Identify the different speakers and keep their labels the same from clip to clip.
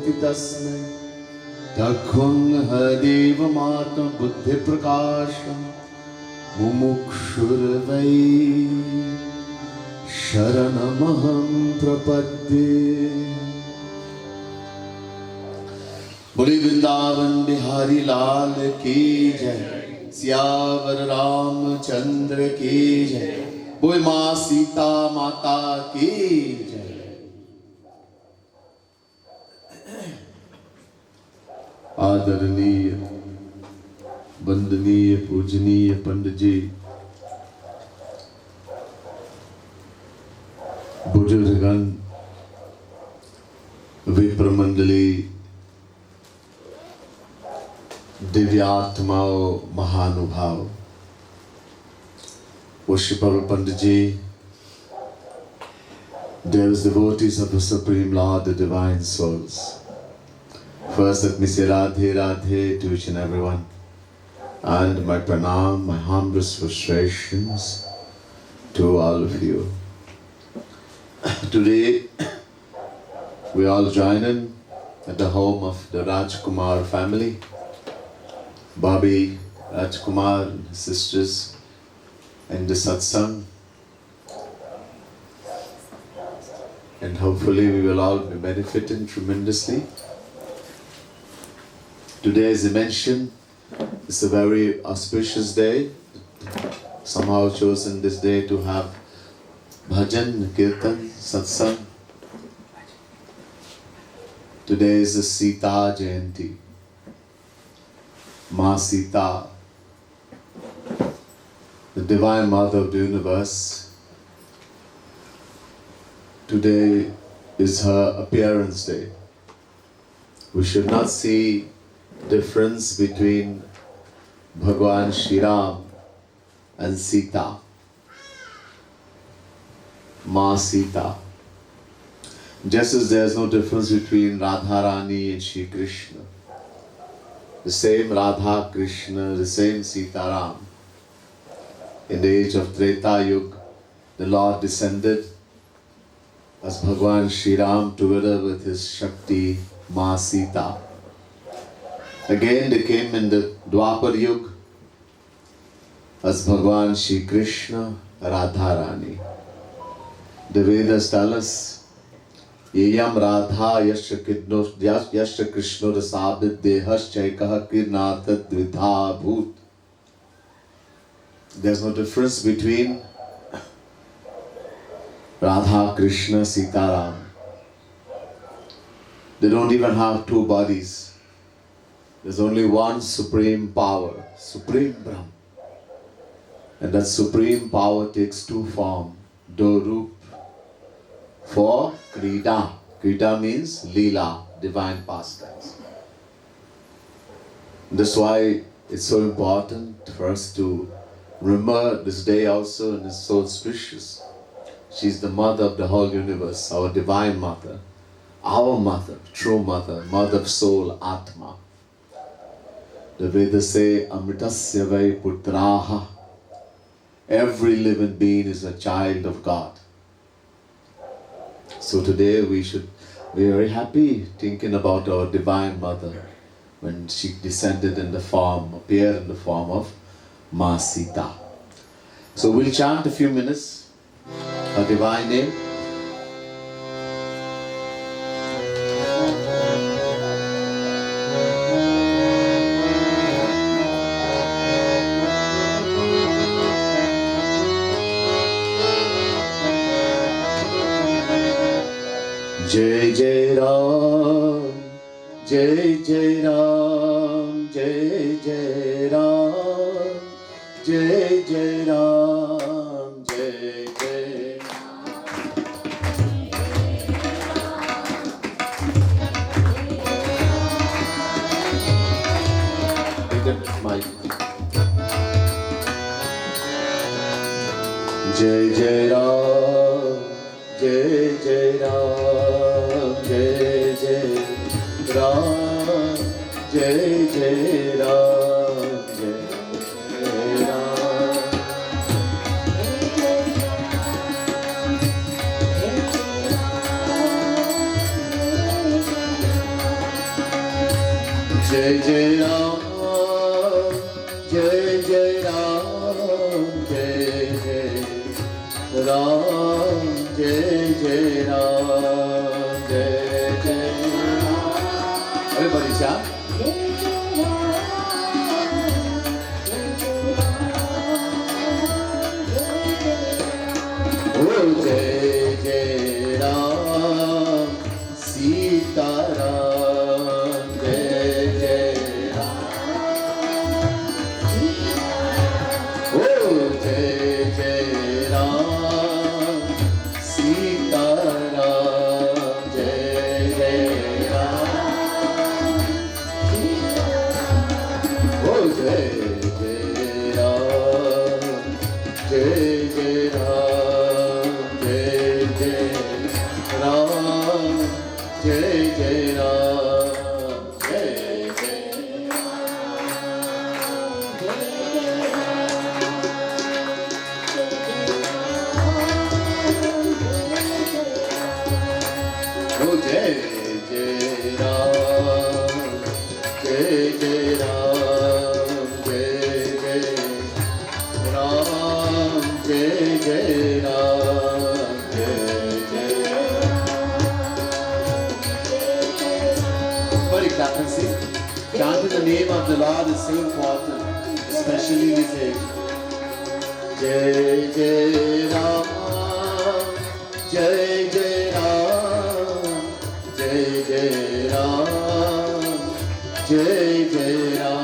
Speaker 1: प्रचोदयति तस्मै तखुं हदेव मातं बुद्धि प्रकाशं मुमुक्षुर्वै शरणमहं प्रपद्ये। बोले वृंदावन बिहारी लाल की जय, सियावर रामचंद्र की जय, बोले माँ सीता माता की जय। आदरणीय वंदनीय पूजनीय पंडित जी, बुजुर्गगण, विप्र मंडली, दिव्यात्माओं, महानुभाव, worshipful Pandit ji, dearest devotees of the Supreme Lord, the Divine Souls. First, let me say Radhe Radhe to each and everyone, and my pranam, my humblest frustrations to all of you. Today, we all join in at the home of the Rajkumar family. Bobby, Rajkumar, and his sisters, and the Satsang. And hopefully we will all be benefiting tremendously. Today, as I mentioned, it's a very auspicious day. Somehow chosen this day to have bhajan, kirtan, satsang. Today is the Sita Jayanti. Ma Sita, the Divine Mother of the Universe. Today is her appearance day. We should not see difference between Bhagwan Shri Ram and Sita. Ma Sita. Just as there is no difference between Radharani and Shri Krishna. The same Radha Krishna, the same Sita Ram. In the age of Treta Yuga, the Lord descended as Bhagwan Shri Ram together with his Shakti Ma Sita. Again they came in the Dwapar Yuga as Bhagwan Shri Krishna, Radharani. The Vedas tell us, Yeyam Radha Yasha Krishna Rasabit Dehas Chaikaha Kirnathat Dvidha Bhut. There's no difference between Radha, Krishna, Sita, Ram. They don't even have two bodies. There's only one supreme power, Supreme Brahm. And that supreme power takes two forms, Dorup for Krida. Krida means Leela, divine pastimes. That's why it's so important for us to remember this day also, and it's so auspicious. She's the mother of the whole universe, our divine mother, our mother, true mother, mother of soul, Atma. The Vedas say, Amritasya vai putraha. Every living being is a child of God. So today we should be very happy thinking about our divine mother when she descended in the form, appeared in the form of Ma Sita. So we'll chant a few minutes her divine name. Jai Jai Ram, Jai Jai Ram, Jai Jai Ram, Jai Jai Ram, Jai Jai Ram. Jai Jai Ram, Jai Jai Ram, Jai Jai Ram, Jai Jai Ram, Jai Jai Ram. Jai Jai Ram, Jai Jai Ram, Jai Jai Ram, Jai Jai Ram, Jai Jai Ram. Everybody chant. Oh Jai Jai Ram, Sita Ram, Jai Jai Ram. Oh Jai Jai Ram, Sita Ram, Jai Jai Ram. Oh Jai Jai Ram, Jai Jai Ram, Jai Jai Ram, Jai Jai Ram, Jai Jai Oh Jai Jai Ram, Jai Jai Ram, Jai Jai Ram, Jai Jai Ram, Jai Jai Ram. Everybody clap and sing. Chanting the name of the Lord is so important, especially this age. Jai Jai Ram, Jai Jai Ram, Jai Jai Ram, Jai Jai Ram.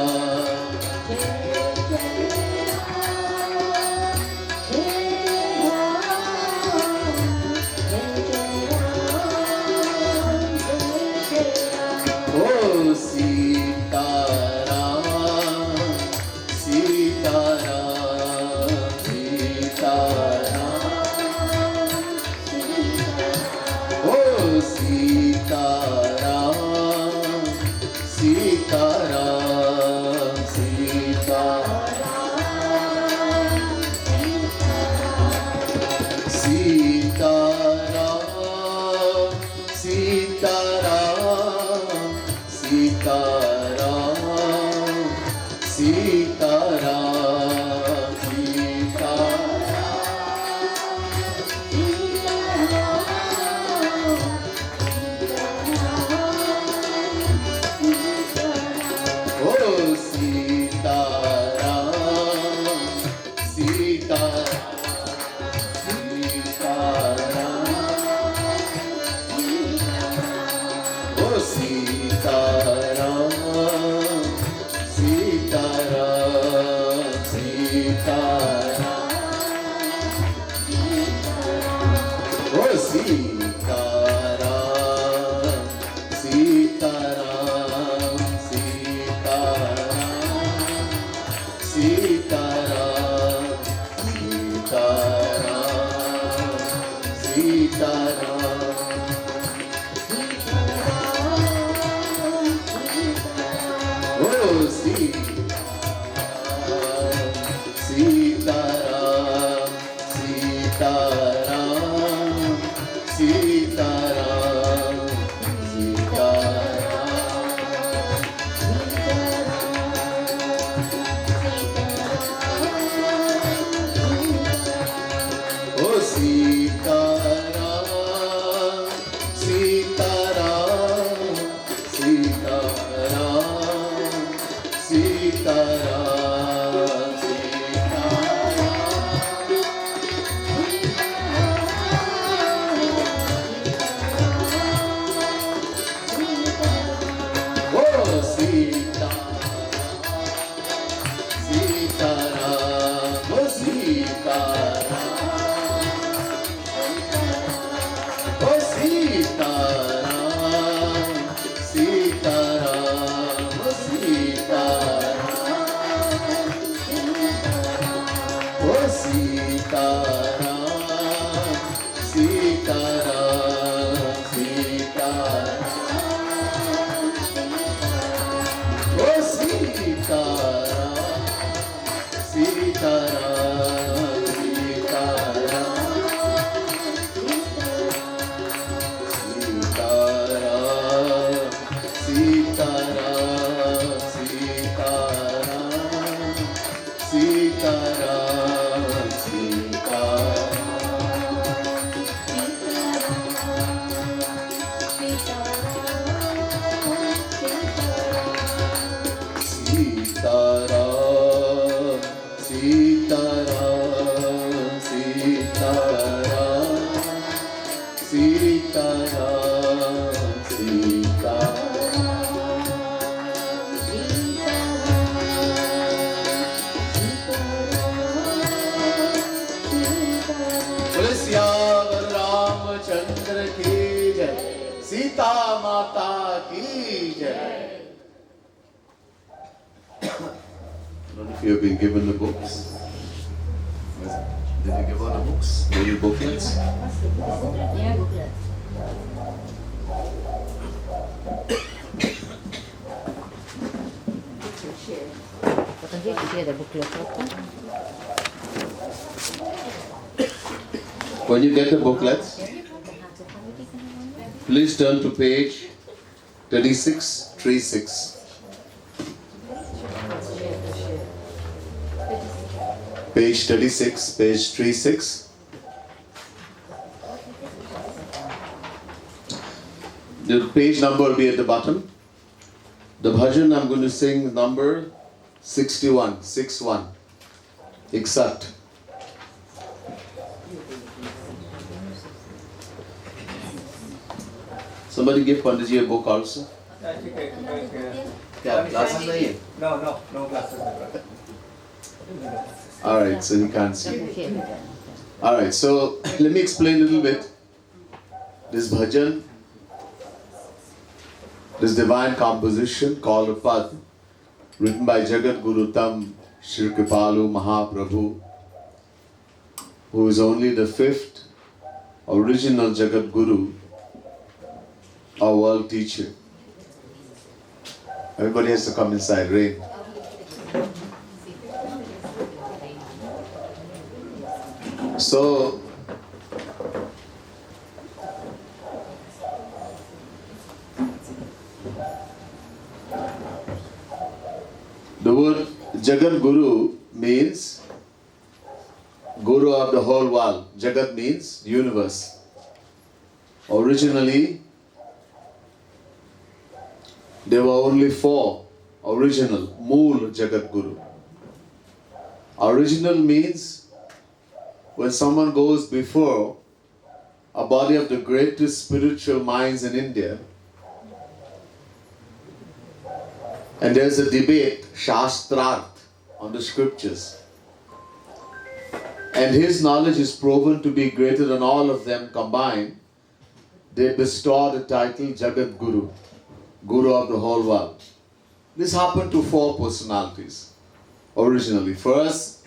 Speaker 1: Oh Sita Ram, Sita Ram, Sita Ram. Oh Sita Ram, Sita Ram, Sita Ram. Sita Ram, Sita Ram, Sita Ram, Sita Ram, Sita Oh Sita Ram, Sita Sita Ram. Oh Sita Ram, Sita Ram, Sita Ram. Oh Sita Ram, Sita Ram, Sita Ram, Sita Ram, Sita Ram, Sita Ram. Oh Sita Ram, Sita Ram, Sita Ram, Sita Ram. Oh Sita Ram, Sita Ram, Sita Ram, Sita Ram, Sita Ram. Oh Sita, Sita Ram, oh Sita Ram. Oh Sita Ram, Sita Ram, oh Sita Ram. ki jai. I don't know if you have been given the books. Did you give out the books? Were you booklets?
Speaker 2: Yeah, booklet. Share the booklet.
Speaker 1: When you get the booklets, please turn to page 36. Page 36, page 36. The page number will be at the bottom. The bhajan I'm going to sing number 61. Exact. Somebody give Panditji a book also. Yeah, glasses nahi hai?
Speaker 3: No glasses.
Speaker 1: Alright, so he can't see. Alright, so let me explain a little bit. This bhajan, this divine composition called a Pad, written by Jagat Guru Tam Shri Kripalu Mahaprabhu, who is only the 5th original Jagat Guru, our world teacher. Everybody has to come inside, rain. So, the word Jagat Guru means Guru of the whole world. Jagat means universe. Originally, there were only 4 original, Mool Jagat Guru. Original means when someone goes before a body of the greatest spiritual minds in India, and there's a debate, Shastrarth, on the scriptures, and his knowledge is proven to be greater than all of them combined, they bestow the title Jagat Guru, Guru of the whole world. This happened to 4 personalities originally. First,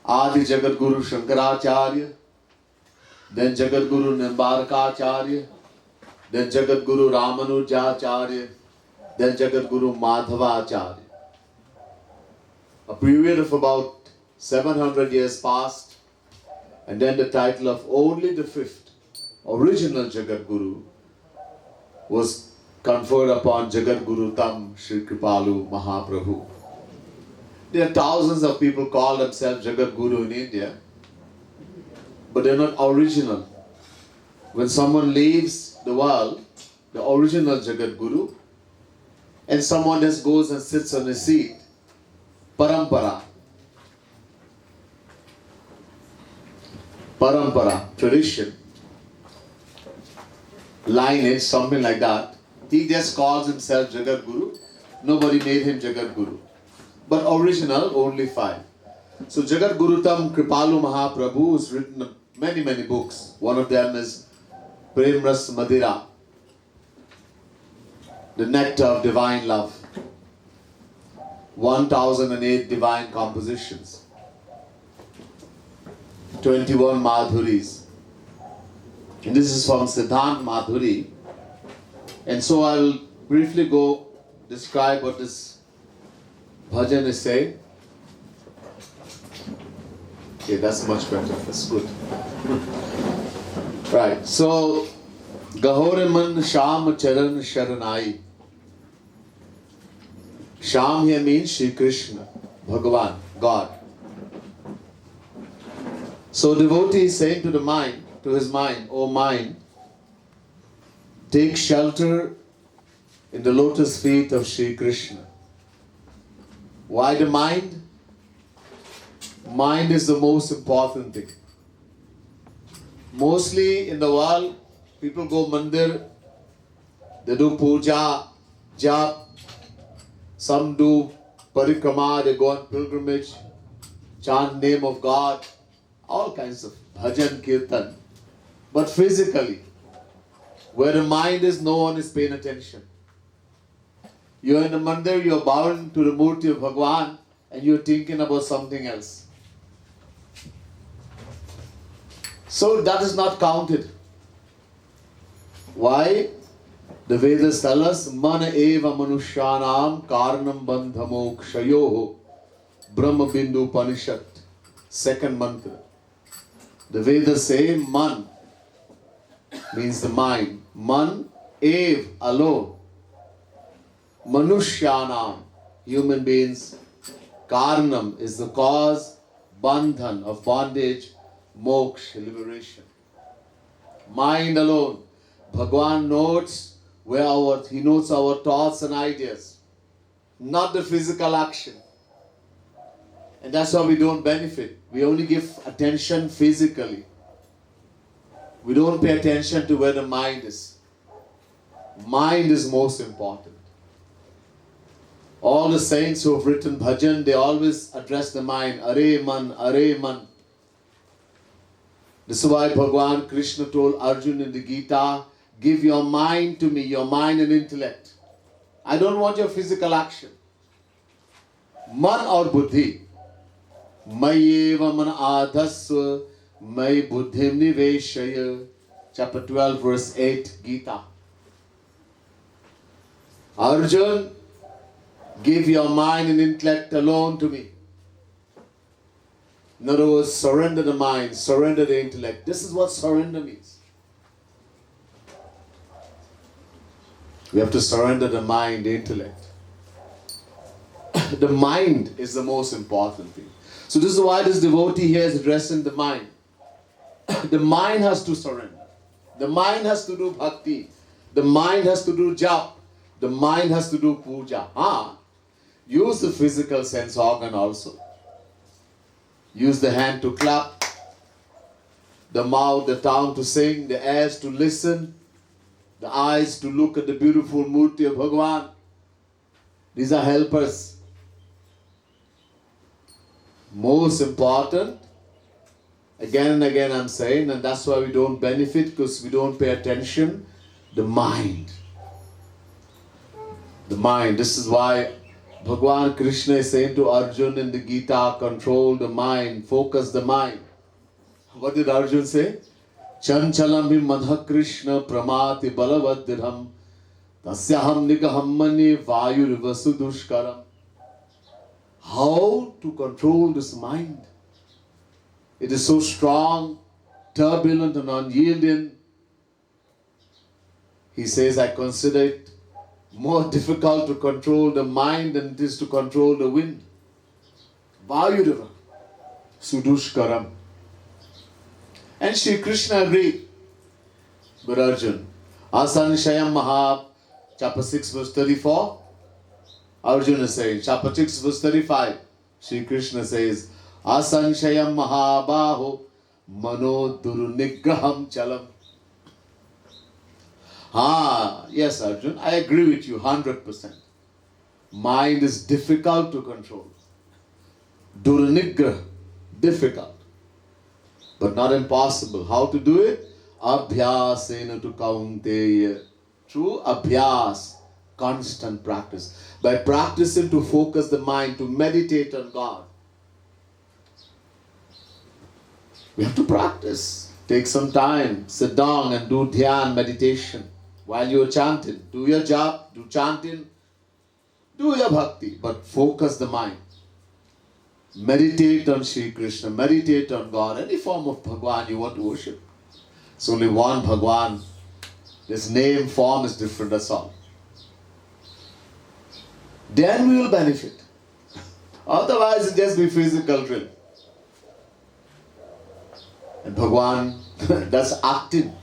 Speaker 1: Adi Jagat Guru Shankaracharya, then Jagat Guru Nimbarkacharya, then Jagat Guru Ramanujacharya, then Jagat Guru Madhavacharya. A period of about 700 years passed, and then the title of only the 5th original Jagat Guru was conferred upon Jagat Guru Tam Shri Kripalu Mahaprabhu. There are thousands of people call themselves Jagat Guru in India, but they're not original. When someone leaves the world, the original Jagat Guru, and someone just goes and sits on a seat, parampara, tradition, lineage, something like that. He just calls himself Jagat Guru. Nobody made him Jagat Guru. But original, only 5. So Jagat Guru Tam Kripalu Mahaprabhu has written many books. One of them is Prem Ras Madira, the nectar of divine love. 1008 divine compositions. 21 Madhuris. And this is from Siddhant Madhuri. And so I will briefly go describe what this bhajan is saying. Okay, that's much better. That's good. Right. So, Gahore man Sham Charan Sharanai. Sham here means Shri Krishna, Bhagavan, God. So devotee is saying to the mind, to his mind, O mind, take shelter in the lotus feet of Shri Krishna. Why the mind? Mind is the most important thing. Mostly in the world, people go mandir, they do puja, jap, some do parikrama, they go on pilgrimage, chant name of God, all kinds of bhajan, kirtan. But physically, where the mind is, no one is paying attention. You're in the mandir, you're bowing to the Murti of Bhagwan, and you're thinking about something else. So that is not counted. Why? The Vedas tell us, Mana eva manushyanam karnam bandhamokshayoho Brahma Bindu Upanishad. Second mantra. The Vedas say, Man means the mind. Man, ev, alone. Manushyanam, human beings. Karnam is the cause, bandhan of bondage, moksha, liberation. Mind alone. Bhagwan notes he notes our thoughts and ideas, not the physical action. And that's why we don't benefit. We only give attention physically. We don't pay attention to where the mind is. Mind is most important. All the saints who have written bhajan, they always address the mind. Are man, are man. This is why Bhagwan Krishna told Arjuna in the Gita, give your mind to me, your mind and intellect. I don't want your physical action. Man or buddhi. Mayeva man adhasva, may buddhim niveshaya. Chapter 12, verse 8, Gita. Arjun, give your mind and intellect alone to me. In other words, surrender the mind, surrender the intellect. This is what surrender means. We have to surrender the mind, the intellect. The mind is the most important thing. So this is why this devotee here is addressing the mind. The mind has to surrender. The mind has to do bhakti. The mind has to do jap. The mind has to do puja. Use the physical sense organ also. Use the hand to clap, the mouth, the tongue to sing, the ears to listen, the eyes to look at the beautiful Murti of Bhagwan. These are helpers. Most important, again and again I'm saying, and that's why we don't benefit, because we don't pay attention, the mind. The mind. This is why Bhagwan Krishna is saying to Arjun in the Gita, control the mind, focus the mind. What did Arjun say? Chanchalam hi madha Krishna pramati balavaddirham tasyaham nigaham mani vayur vasudushkaram. How to control this mind? It is so strong, turbulent and unyielding. He says, I consider it more difficult to control the mind than it is to control the wind. Vayudava, Sudushkaram. And Shri Krishna agreed. But Arjun, Asanshayam Mahab, chapter 6, verse 34. Arjuna is saying, chapter 6, verse 35. Shri Krishna says, Asanshayam Mahabaho, Mano Durunigraham Chalam. Yes, Arjun, I agree with you 100%. Mind is difficult to control. Duranigrah, difficult. But not impossible. How to do it? Abhyasena tu kaunteya. Through abhyas, constant practice. By practicing to focus the mind, to meditate on God. We have to practice. Take some time, sit down and do dhyan, meditation. While you are chanting, do your jap, do chanting, do your bhakti, but focus the mind. Meditate on Shri Krishna, meditate on God, any form of Bhagwan you want to worship. It's only one Bhagwan. This name, form is different, that's all. Then we will benefit. Otherwise, it just be physical drill. And Bhagwan, that's acting.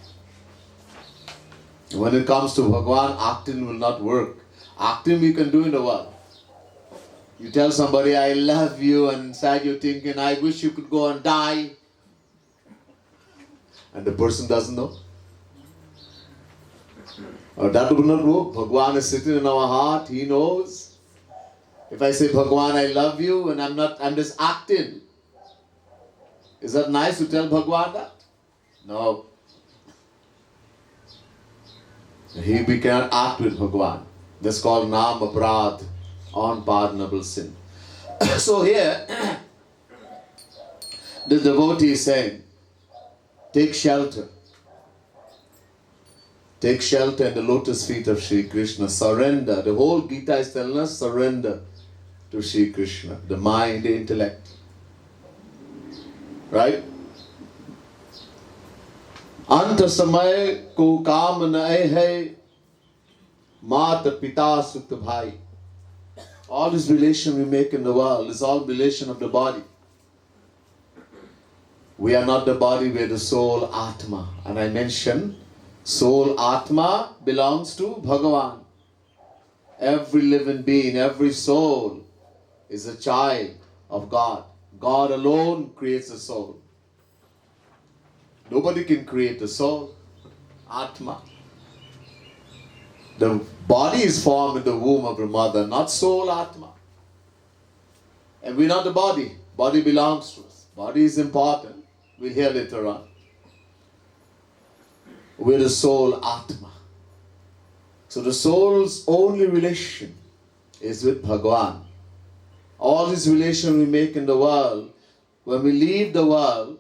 Speaker 1: When it comes to Bhagwan, acting will not work. Acting we can do in the world. You tell somebody, I love you, and inside you're thinking, I wish you could go and die. And the person doesn't know. Or that will not work. Bhagwan is sitting in our heart, he knows. If I say, Bhagwan, I love you, and I'm just acting. Is that nice to tell Bhagwan that? No. We cannot act with Bhagwan. That's called Nam Aparadh, unpardonable sin. So here, the devotee is saying, take shelter. Take shelter in the lotus feet of Sri Krishna. Surrender. The whole Gita is telling us surrender to Sri Krishna. The mind, the intellect. Right? Anta samay ko kaam nahi hai, mata pita sut bhai. All this relation we make in the world is all relation of the body. We are not the body, we are the soul, Atma. And I mentioned, soul, Atma belongs to Bhagavan. Every living being, every soul is a child of God. God alone creates a soul. Nobody can create a soul. Atma. The body is formed in the womb of the mother, not soul, Atma. And we're not the body. Body belongs to us. Body is important. We'll hear later on. We're the soul, Atma. So the soul's only relation is with Bhagavan. All these relations we make in the world, when we leave the world,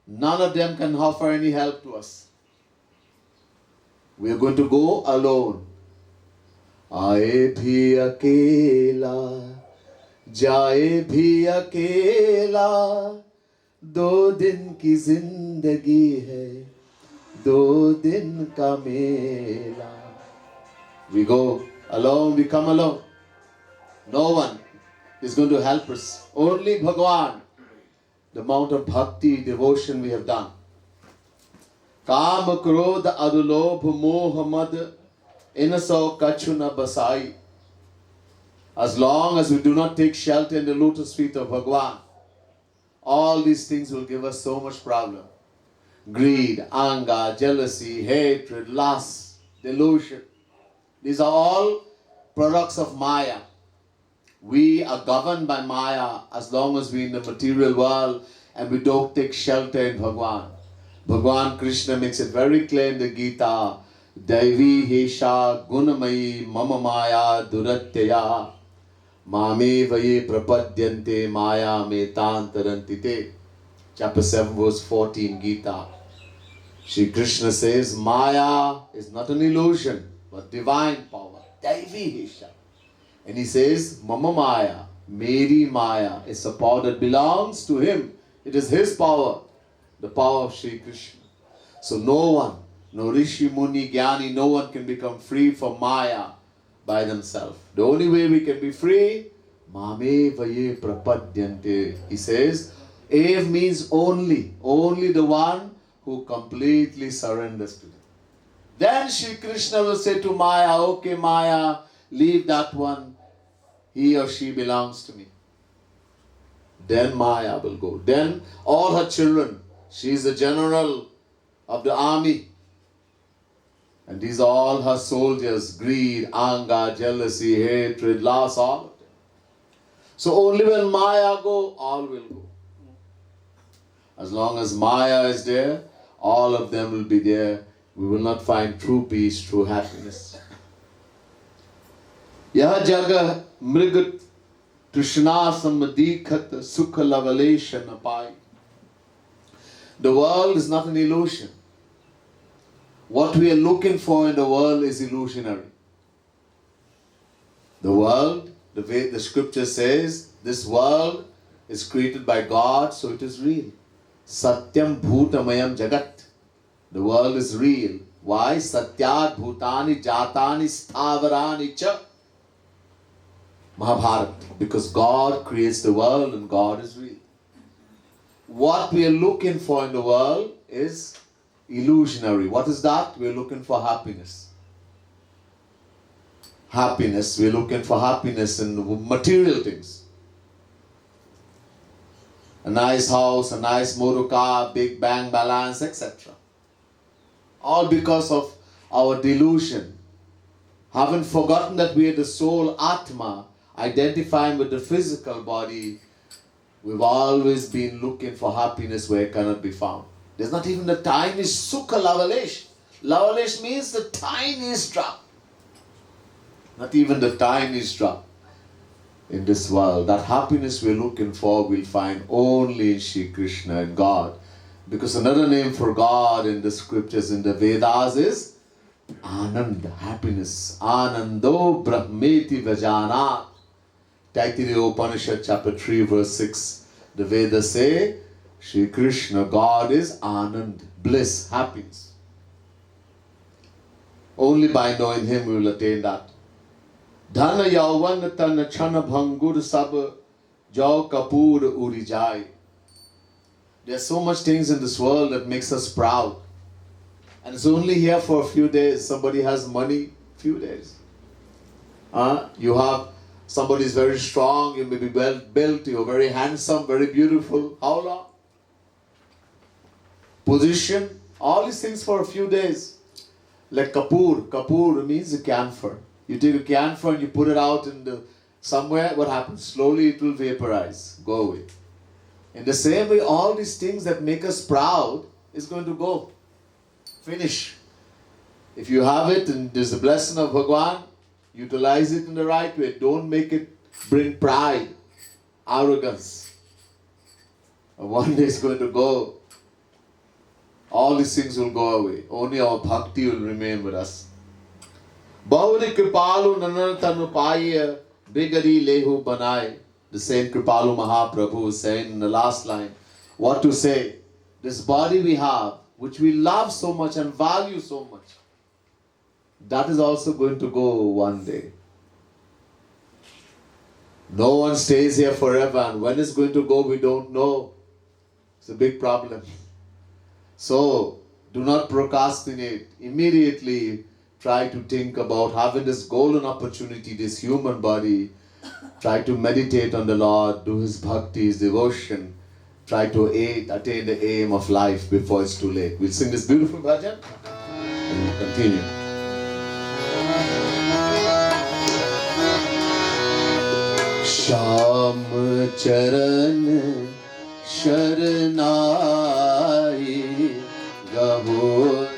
Speaker 1: none of them can offer any help to us. We are going to go alone. Aaye bhi akela, jaye bhi akela, do din ki zindagi hai, do din ka mela. We go alone, we come alone. No one is going to help us. Only Bhagavan. The amount of bhakti, devotion we have done. Kam, krodha, adulobh, moh, mad, inaso kachuna basai. As long as we do not take shelter in the lotus feet of Bhagavan, all these things will give us so much problem. Greed, anger, jealousy, hatred, lust, delusion. These are all products of Maya. We are governed by Maya as long as we're in the material world and we don't take shelter in Bhagavan. Bhagavan Krishna makes it very clear in the Gita, Daivi Hesha Gunamayi Mama Maya Duratyaya Mame Vaye Prapadyante Maya Metantarantite. Chapter 7 verse 14 Gita. Shri Krishna says Maya is not an illusion but divine power. Daivi Hesha. And he says, Mama Maya, Meri Maya, is a power that belongs to him. It is his power, the power of Sri Krishna. So no one, no Rishi, Muni, Jnani, no one can become free from Maya by themselves. The only way we can be free, Mame Vaye Prapadyante. He says, Ev means only the one who completely surrenders to him. Then Sri Krishna will say to Maya, okay Maya, leave that one. He or she belongs to me. Then Maya will go. Then all her children, she is the general of the army. And these are all her soldiers, greed, anger, jealousy, hatred, lust, all of them. So only when Maya go, all will go. As long as Maya is there, all of them will be there. We will not find true peace, true happiness. Yah jaga mrigat trishna samadikhat sukha lavalesha napai. The world is not an illusion. What we are looking for in the world is illusionary. The world, the way the scripture says, this world is created by God, so it is real. Satyam bhutamayam jagat. The world is real. Why? Satyat bhutani jatani sthavarani cha. Mahabharata. Because God creates the world and God is real. What we are looking for in the world is illusionary. What is that? We are looking for happiness. Happiness. We are looking for happiness in material things. A nice house, a nice motor car, big bank balance, etc. All because of our delusion. Haven't forgotten that we are the soul Atma, identifying with the physical body. We've always been looking for happiness where it cannot be found. There's not even the tiniest sukha lavalesh. Lavalesh means the tiniest drop. Not even the tiniest drop in this world. That happiness we're looking for, we'll find only in Shri Krishna and God. Because another name for God in the scriptures, in the Vedas, is Anand, happiness. Anando Brahmeti Vajanat. Taittiriya Upanishad chapter 3 verse 6. The Vedas say, Shri Krishna, God is Anand, bliss, happiness. Only by knowing Him we will attain that. Dhana yavan tan chana bhangur sab jau kapur urijai. There's so much things in this world that makes us proud. And it's only here for a few days. Somebody has money, few days. You have, somebody is very strong, you may be well built, you're very handsome, very beautiful. How long? Position, all these things for a few days. Like kapur means a camphor. You take a camphor and you put it out in the somewhere, what happens? Slowly it will vaporize, go away. In the same way, all these things that make us proud is going to go. Finish. If you have it and there's the blessing of Bhagwan, utilize it in the right way. Don't make it bring pride, arrogance. And one day it's going to go. All these things will go away. Only our bhakti will remain with us. Bahuri kripalu nanatanu paya bigari lehu banai. The same Kripalu Mahaprabhu is saying in the last line, what to say? This body we have, which we love so much and value so much, that is also going to go one day. No one stays here forever, and when it's going to go, we don't know. It's a big problem. So, do not procrastinate. Immediately try to think about having this golden opportunity, this human body. Try to meditate on the Lord, do His bhakti, His devotion. Try to attain the aim of life before it's too late. We'll sing this beautiful bhajan and we'll continue. Sham charan sharanai gahore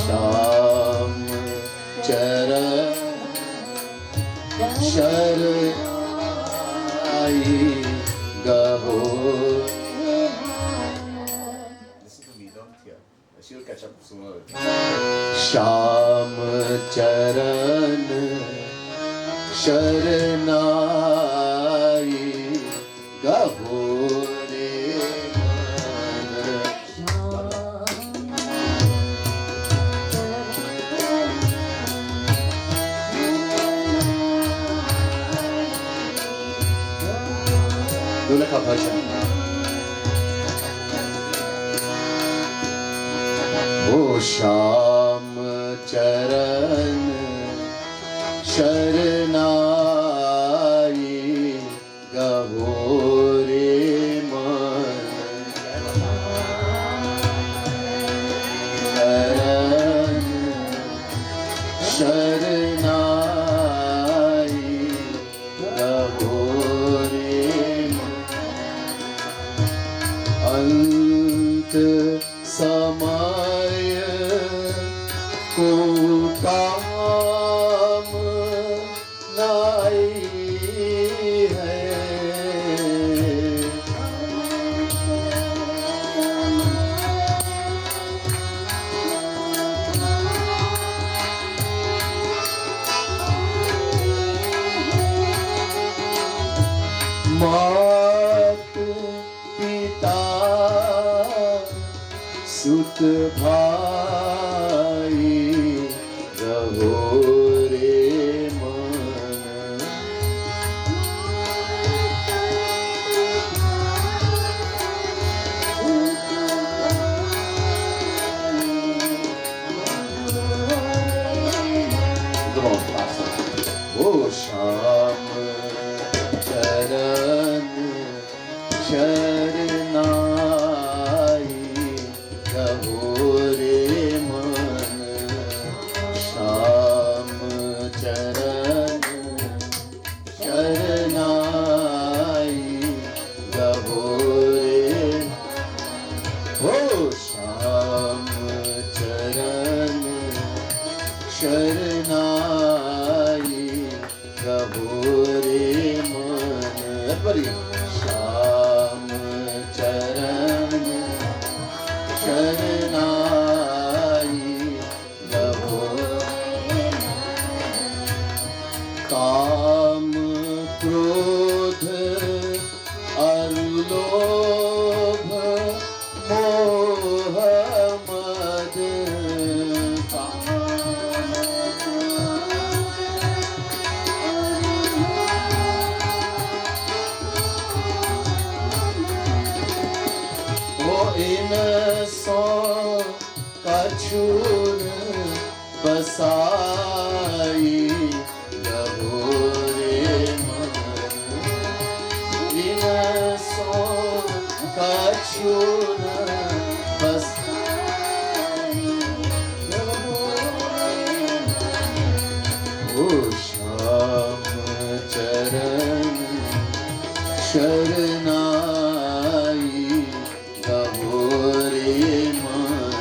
Speaker 1: Sham charan sharanai gahore. Listen to me, don't hear. She'll catch up sooner. Sham charan sharanai gahore. Do like a bhajan. O Sham charan sharanai gahore man charan sharanai gahore ant samaya ko kaam nahi hai मात पिता सुत भाई रहो रे मन ओ श्याम चरण शरणाई गहोरे मन श्याम चरण शरणाई गहोरे हो श्याम चरण शरणाई शरनाई गहोरे मन परी श्याम चरण शरनाई गहोरे काम क्रोध अरुलोभ मोह मद वो इन सो कछुर बसाई गहोरे मन इन सो कछुर बसाई गहोरे मन ओ श्याम चरण शरनाई गहोरे मन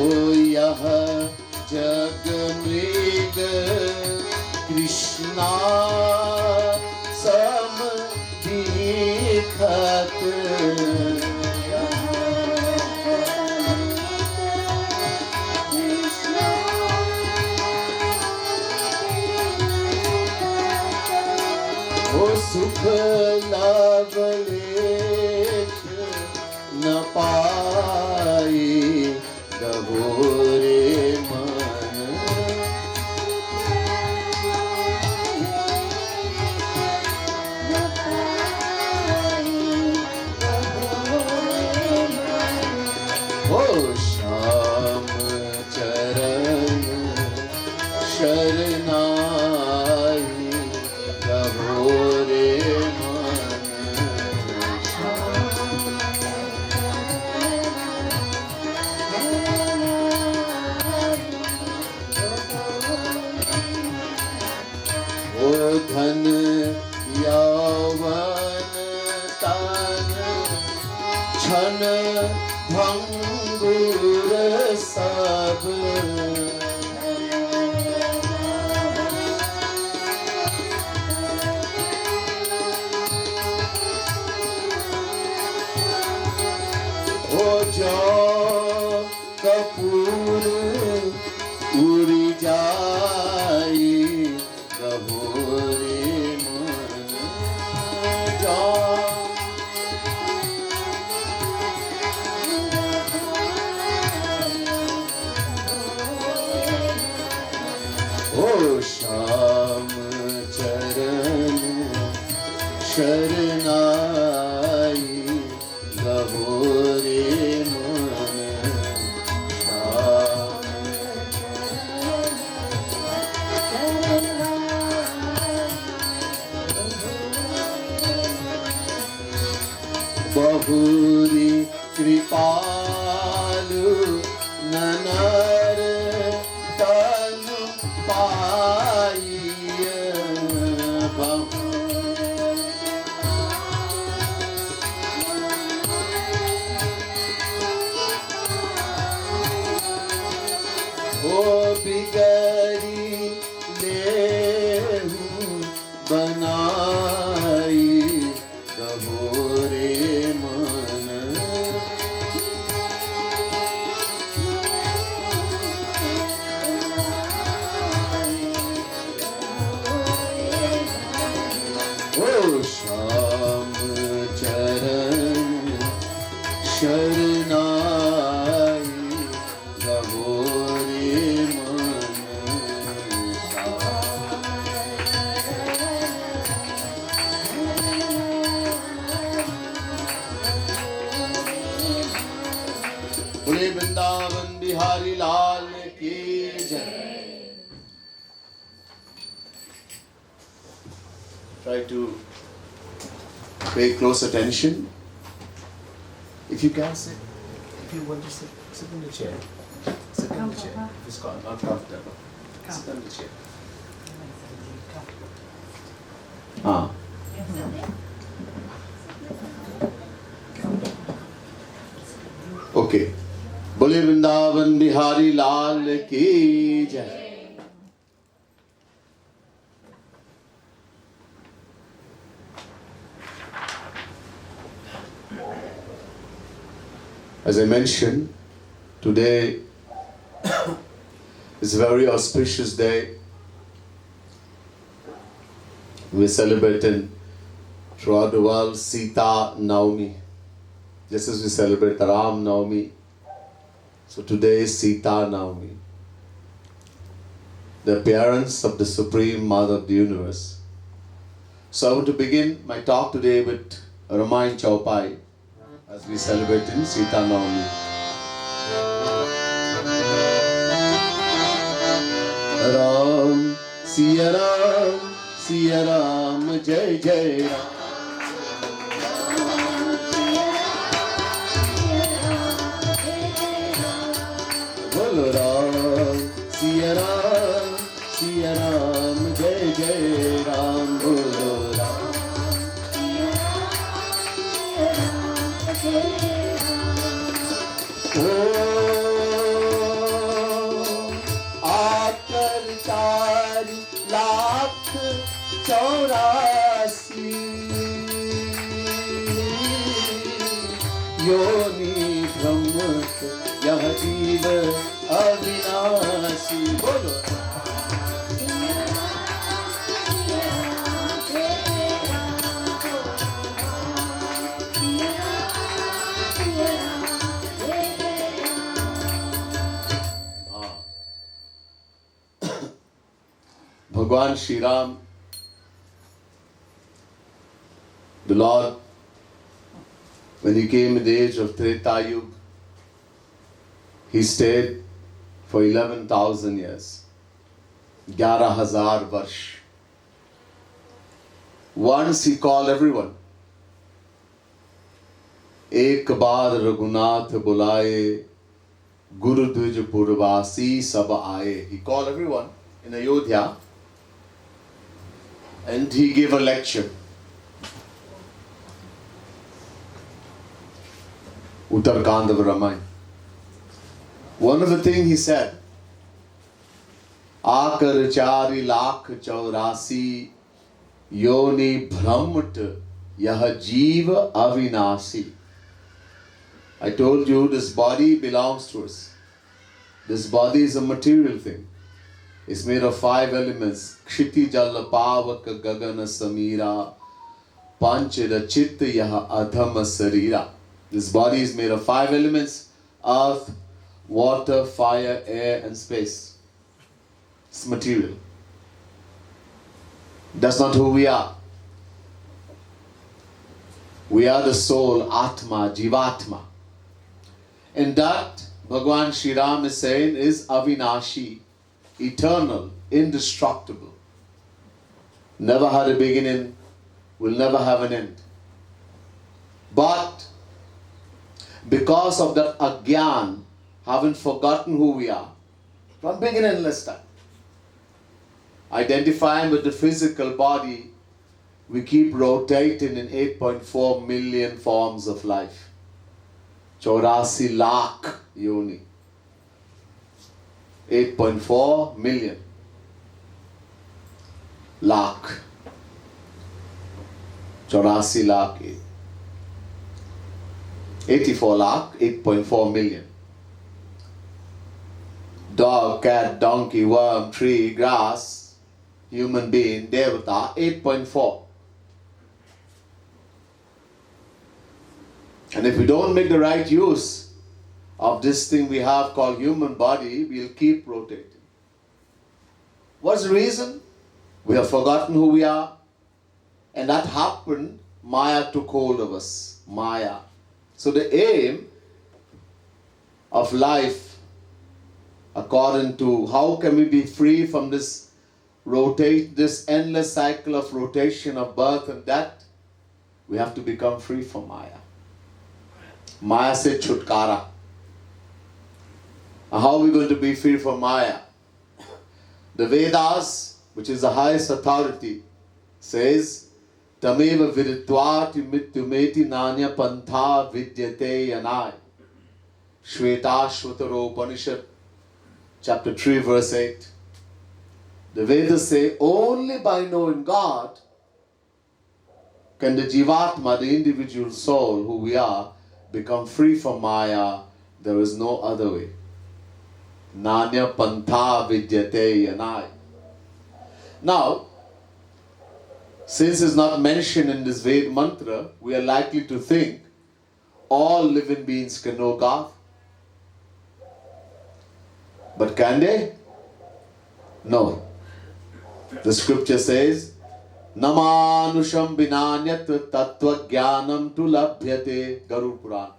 Speaker 1: ओ यह जग मृग कृष्णा सम दिखत ओ सुख लाभ लेख न पाई गहोरे मन ओ श्याम चरण शरनाई गहोरे मन ओ धन यौवन तन छन भंगुर सब ओ जो कपूर उड़ी जाई गहोरे मन जा ओ श्याम चरण शरनाई गहोरे मन श्याम बहुरी कृपालु ननर तनु पाइय ओ बिगड़ी लेहु बनाई गहोरे मन ओ श्याम चरण शरनाई गहोरे मन बोले वृंदावन बिहारी लाल की जय। Try to pay close attention. If you can sit, if you want to sit in the chair. Sit in the chair. If it's not comfortable, sit on the chair. हाँ. Okay. बोले वृंदावन बिहारी लाल की जय. As I mentioned, today is a very auspicious day. We're celebrating throughout the world Sita Navami. Just as we celebrate Ram Navami, so today is Sita Navami, the appearance of the Supreme Mother of the Universe. So I want to begin my talk today with Ramayan Chaupai as we celebrate in Sita Navami. Ram, Siya Ram, Jai Jai Ram. Bolo Ram, Siya Ram, Jai Jai Ram. Bolo Ram, आकर 4,84,000 योनि ब्रह्म यह जीव अविनाशी. बोलो Bhagwan Shri Ram, the Lord, when he came in the age of Treta Yuga, he stayed for 11,000 years. 11,000 varsh. Once he called everyone. Ek baar Raghunath bulaye, Guru Dvij Purvasi sab aaye. He called everyone in Ayodhya and he gave a lecture. Uttarkand of Ramayana. One of the things he said, Akar 4,84,000 yoni brahmat yah jeeva avinasi. I told you this body belongs to us. This body is a material thing. It's made of 5 elements. Kshiti jala pavak gagana samira panchada chitta yah adhama sarira. This body is made of 5 elements: earth, water, fire, air, and space. It's material. That's not who we are. We are the soul, Atma, Jivatma. And that, Bhagwan Shri Ram is saying, is Avinashi, eternal, indestructible. Never had a beginning, will never have an end. But because of that agyan, haven't forgotten who we are, from beginningless time, identifying with the physical body, we keep rotating in 8.4 million forms of life. 84 lakh yoni. 8.4 million. Lakh. 84 lakh. 84 lakh, 8.4 million. Dog, cat, donkey, worm, tree, grass, human being, devata, 8.4. And if we don't make the right use of this thing we have called human body, we'll keep rotating. What's the reason? We have forgotten who we are. And that happened, Maya took hold of us. Maya. So the aim of life, according to how can we be free from this this endless cycle of rotation of birth and death, we have to become free from Maya. Maya se chutkara. How are we going to be free from Maya? The Vedas, which is the highest authority, says Tameva virittvati mityumeti nanya pantha vidyate yanai. Shvetashvataro Upanishad, chapter 3, verse 8. The Vedas say only by knowing God can the Jivatma, the individual soul who we are, become free from Maya. There is no other way. Nanya pantha vidyate yanai. Now, since it's not mentioned in this Ved mantra, we are likely to think all living beings can know God. But can they? No. The scripture says, Namanusham binanyat tattva jnanam tu labhyate. Garud Puran.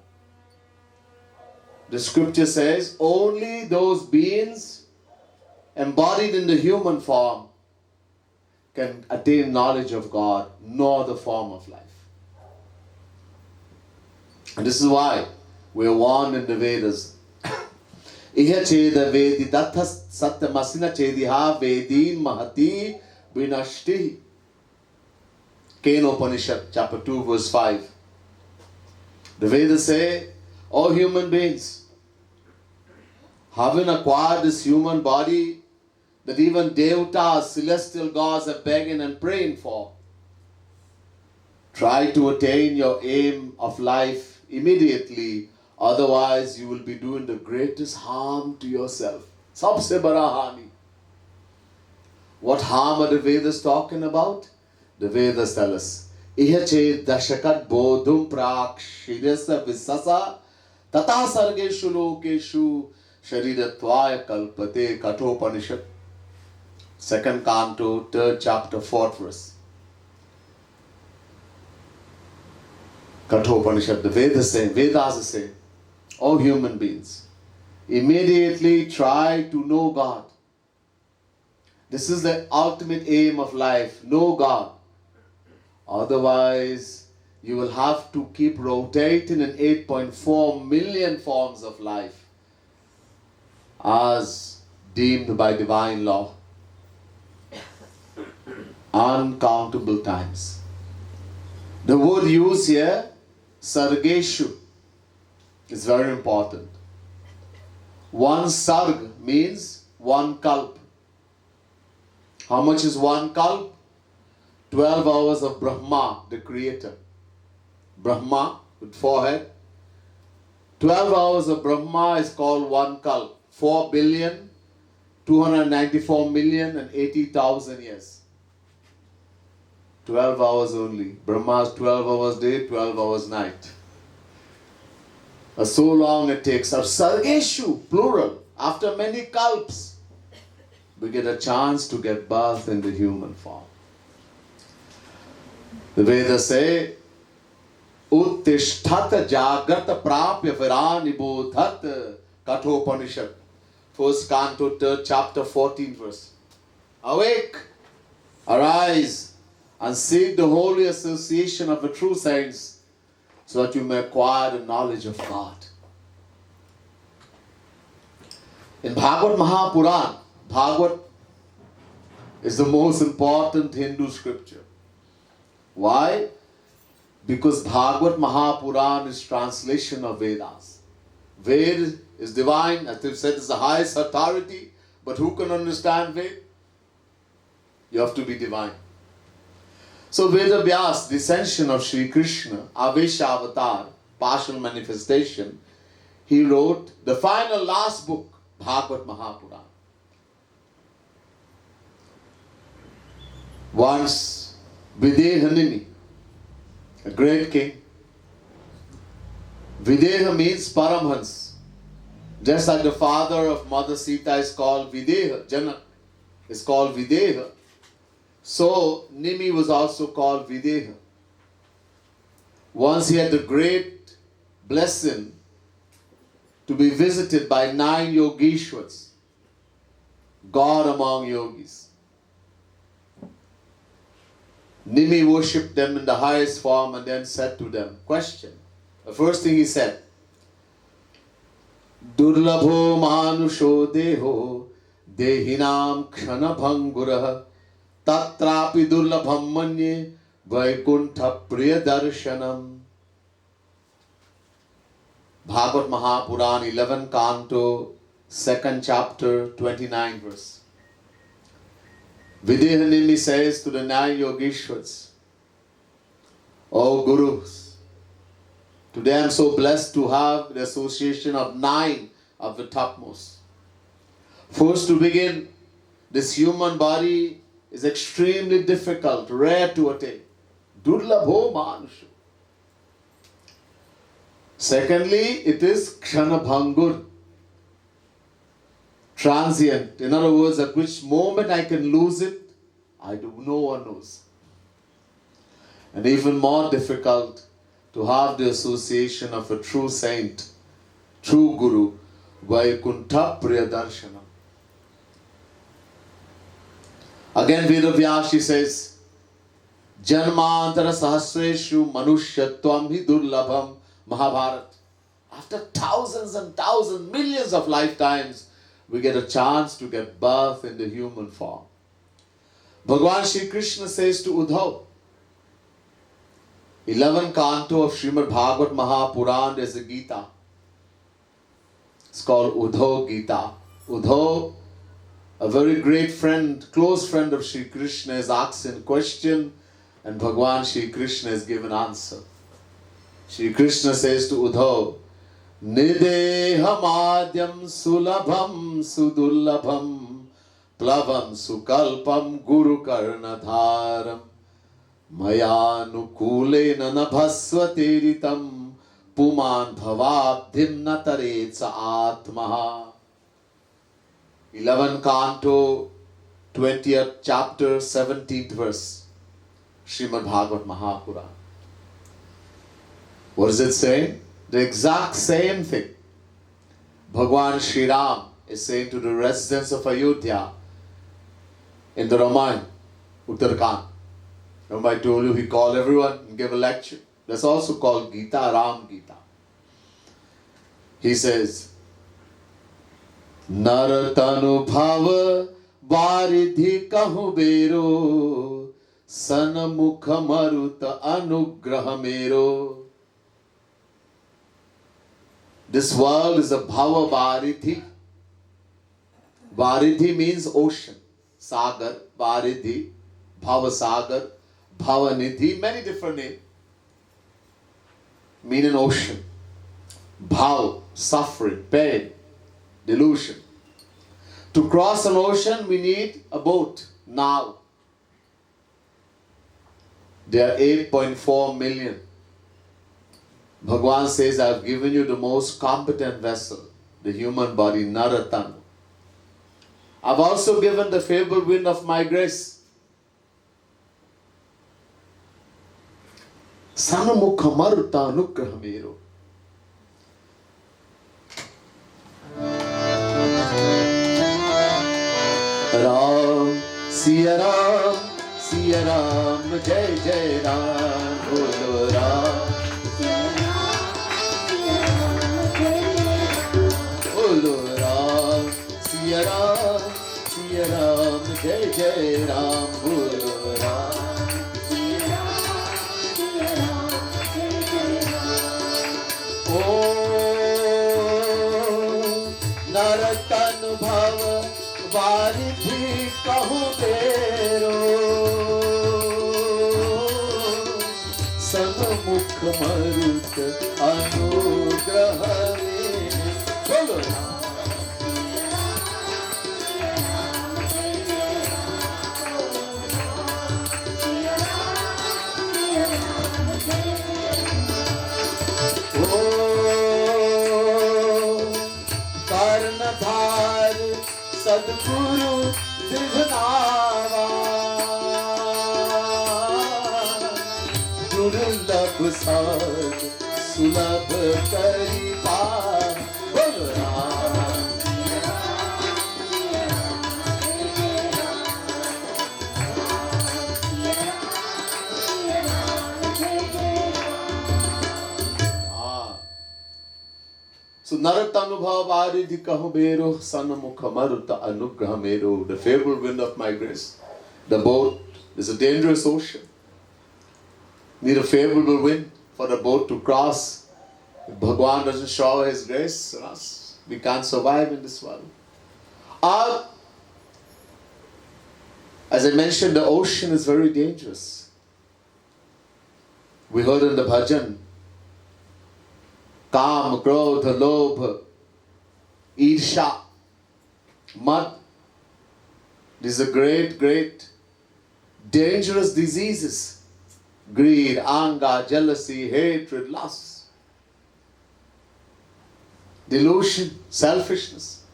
Speaker 1: The scripture says only those beings embodied in the human form can attain knowledge of God, no other form of life. And this is why we are warned in the Vedas. Iha cheda vedi datta satyamasina chediha vedin mahati vinashti. Kena Upanishad, chapter 2, verse 5. The Vedas say, all human beings, having acquired this human body that even Devatas, celestial gods, are begging and praying for, try to attain your aim of life immediately, otherwise you will be doing the greatest harm to yourself. Sabse bara hani. What harm are the Vedas talking about? The Vedas tell us, Ihache dashakat bodhum prakshirasa visasa tata sargeshu lokeshu sharidatvaya kalpate. Kathopanishad, 2nd canto, 3rd chapter, 4th verse. Kathopanishad, the Vedas say, all human beings, immediately try to know God. This is the ultimate aim of life, know God. Otherwise, you will have to keep rotating in 8.4 million forms of life as deemed by divine law. Uncountable times. The word used here, sargeshu, is very important. One sarg means one kalp. How much is one kalp? 12 hours of Brahma, the creator. Brahma with forehead. 12 hours of Brahma is called one kalp. 4,294,080,000 years. 12 hours only. Brahma's 12 hours day, 12 hours night. So long it takes. Our sargeshu, plural, after many kalps, we get a chance to get birth in the human form. The Vedas say, Uttishthata jagrata prapya virani bodhat. Kathopanishad, 1st canto, 3rd chapter, 14th verse. Awake, arise, and seek the holy association of the true saints, so that you may acquire the knowledge of God. In Bhagavad Mahapuran, Bhagavad is the most important Hindu scripture. Why? Because Bhagavad Mahapuran is translation of Vedas. Ved is divine, as they've said, is the highest authority, but who can understand Ved? You have to be divine. So Veda Vyas, the ascension of Sri Krishna, Avesha Avatar, partial manifestation, he wrote the final last book, Bhagavad Mahapuran. Once Videha, a great king. Videha means Paramhans. Just like the father of Mother Sita is called Videha, Janak is called Videha. So Nimi was also called Videha. Once he had the great blessing to be visited by 9 Yogeshwars, God among yogis. Nimi worshipped them in the highest form and then said to them, question. The first thing he said, Durlabho manusho deho dehinam kshana bhangurah tatrapi durlabham manye Vaikuntha Priyadarshanam. Bhagavad Mahapuran, 11 Canto, 2nd chapter, 29 verse. Videhanimi says to the 9 Yogeshwars, O Gurus, today I am so blessed to have the association of 9 of the topmost. First to begin, this human body is extremely difficult, rare to attain. Durlabho manusha. Secondly, it is kshanabhangur, transient. In other words, at which moment I can lose it, no one knows. And even more difficult to have the association of a true saint, true guru, Vaikuntha Priyadarshana. Again, Vedavyasi says, Janmantara Sahasreshu Manushyatvam hi Durlabham Mahabharat. After thousands and thousands, millions of lifetimes, we get a chance to get birth in the human form. Bhagavan Shri Krishna says to Uddhav, 11th canto of Srimad Bhagavad Mahapuran, there's a Gita. It's called Uddhav Gita. Uddhav, a very great friend, close friend of Shri Krishna, is asked a question and Bhagavan Shri Krishna is given answer. Shri Krishna says to Uddhav, Nidehamadyam sulabham sudullabham plavam sukalpam guru karnadharam mayanu nabhasvatiritam puman bhavabdhim nataretsa atmaha. 11th canto, 20th chapter, 17th verse, Srimad Bhagavad Mahapuran. What is it saying? The exact same thing. Bhagwan Sri Ram is saying to the residents of Ayodhya in the Ramayana, Uttarakhand. Remember I told you he called everyone and gave a lecture. That's also called Gita, Ram Gita. He says, Naratanu bhava varidhi kahu bero sanamukha maruta anugraha mero. This world is a bhava varidhi. Varidhi means ocean. Sagar, varidhi, bhava sagar, bhava nidhi, many different names. Mean an ocean. Bhav, suffering, pain, delusion. To cross an ocean, we need a boat, now. There are 8.4 million. Bhagwan says, I have given you the most competent vessel, the human body, Naratan. I've also given the favorable wind of my grace. Sanamukha maruta anugrahamero. Ram, Siya Ram, Siya Ram, Jai Jai Ram, Bolo Ram. Bolo Ram, Siya Ram, Siya Ram, Jai Jai Ram, Bolo Ram. Naratan bhava varidhi kahu bero sanamukh marut anugraha bolo. Karnadhar Sadguru Divnava Durlabh Sad Sulabh Karipa Bolo Ram. So Naratanubhava varidhi kahu bero sanamukha maruta anugraha mero. The favorable wind of my grace. The boat is a dangerous ocean. need a favorable wind for the boat to cross. If Bhagwan doesn't shower His grace on us, we can't survive in this world. As I mentioned, the ocean is very dangerous. We heard in the bhajan, Kam, Krodha, Lobha, Irsha, Mad. These are great, great, dangerous diseases. Greed, anger, jealousy, hatred, lust, delusion, selfishness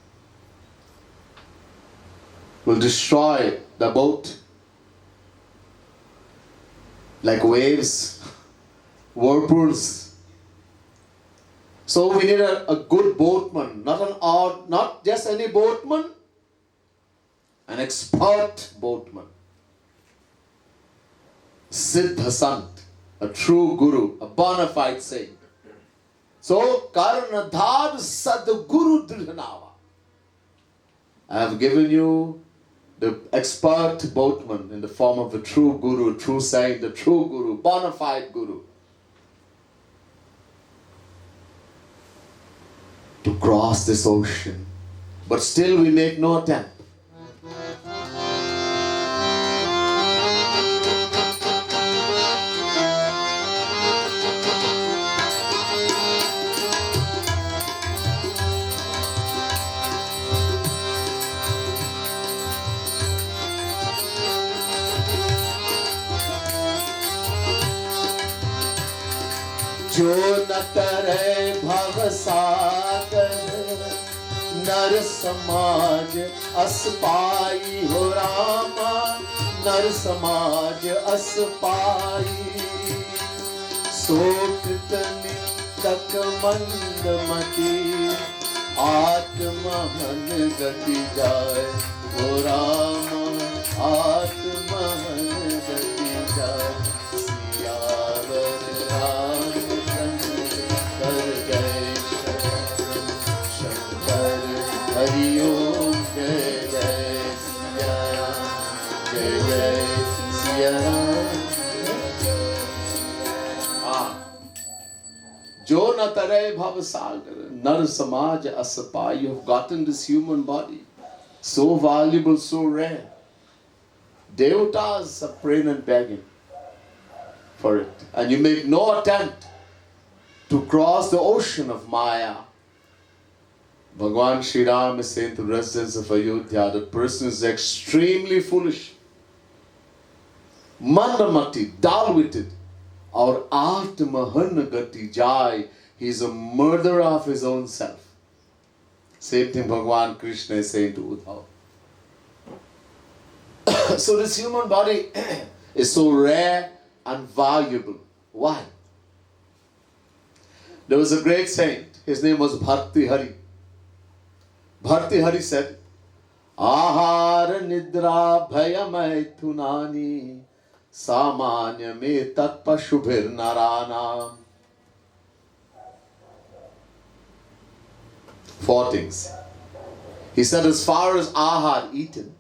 Speaker 1: will destroy the boat like waves, whirlpools. So we need a good boatman, not just any boatman, an expert boatman. Siddha Sant, a true guru, a bona fide saint. So, Karnadhar Sadguru Dridhanava. I have given you the expert boatman in the form of a true guru, true saint, the true guru, bona fide guru. To cross this ocean. But still we make no attempt. जो न करे भव सागर नर समाज अस पाई हो रामा नर समाज अस पाई सोकृत निंदक मंदमती आत्महन गति जाय हो रामा आत्महन गति जाय सियावर Hari Om Jai Jai Siya Ram Jai Jai Siya Ram Jo na tare bhav sagar nar samaj asapa. You have gotten this human body, so valuable, so rare. Devatas are praying and begging for it, and you make no attempt to cross the ocean of Maya. Bhagwan Sri Ram is saying to the residents of Ayodhya, the person is extremely foolish, mandamati, dull-witted, or atmahan gati jai. He is a murderer of his own self. Same thing Bhagwan Krishna is saying to Uddhav. So this human body is so rare and valuable. Why? There was a great saint. His name was Bharti Hari. Bharti Hari said, Ahara nidra bhayamay thunani samanya me tat pashubhir narana. 4 things. He said, as far as ahar, eaten,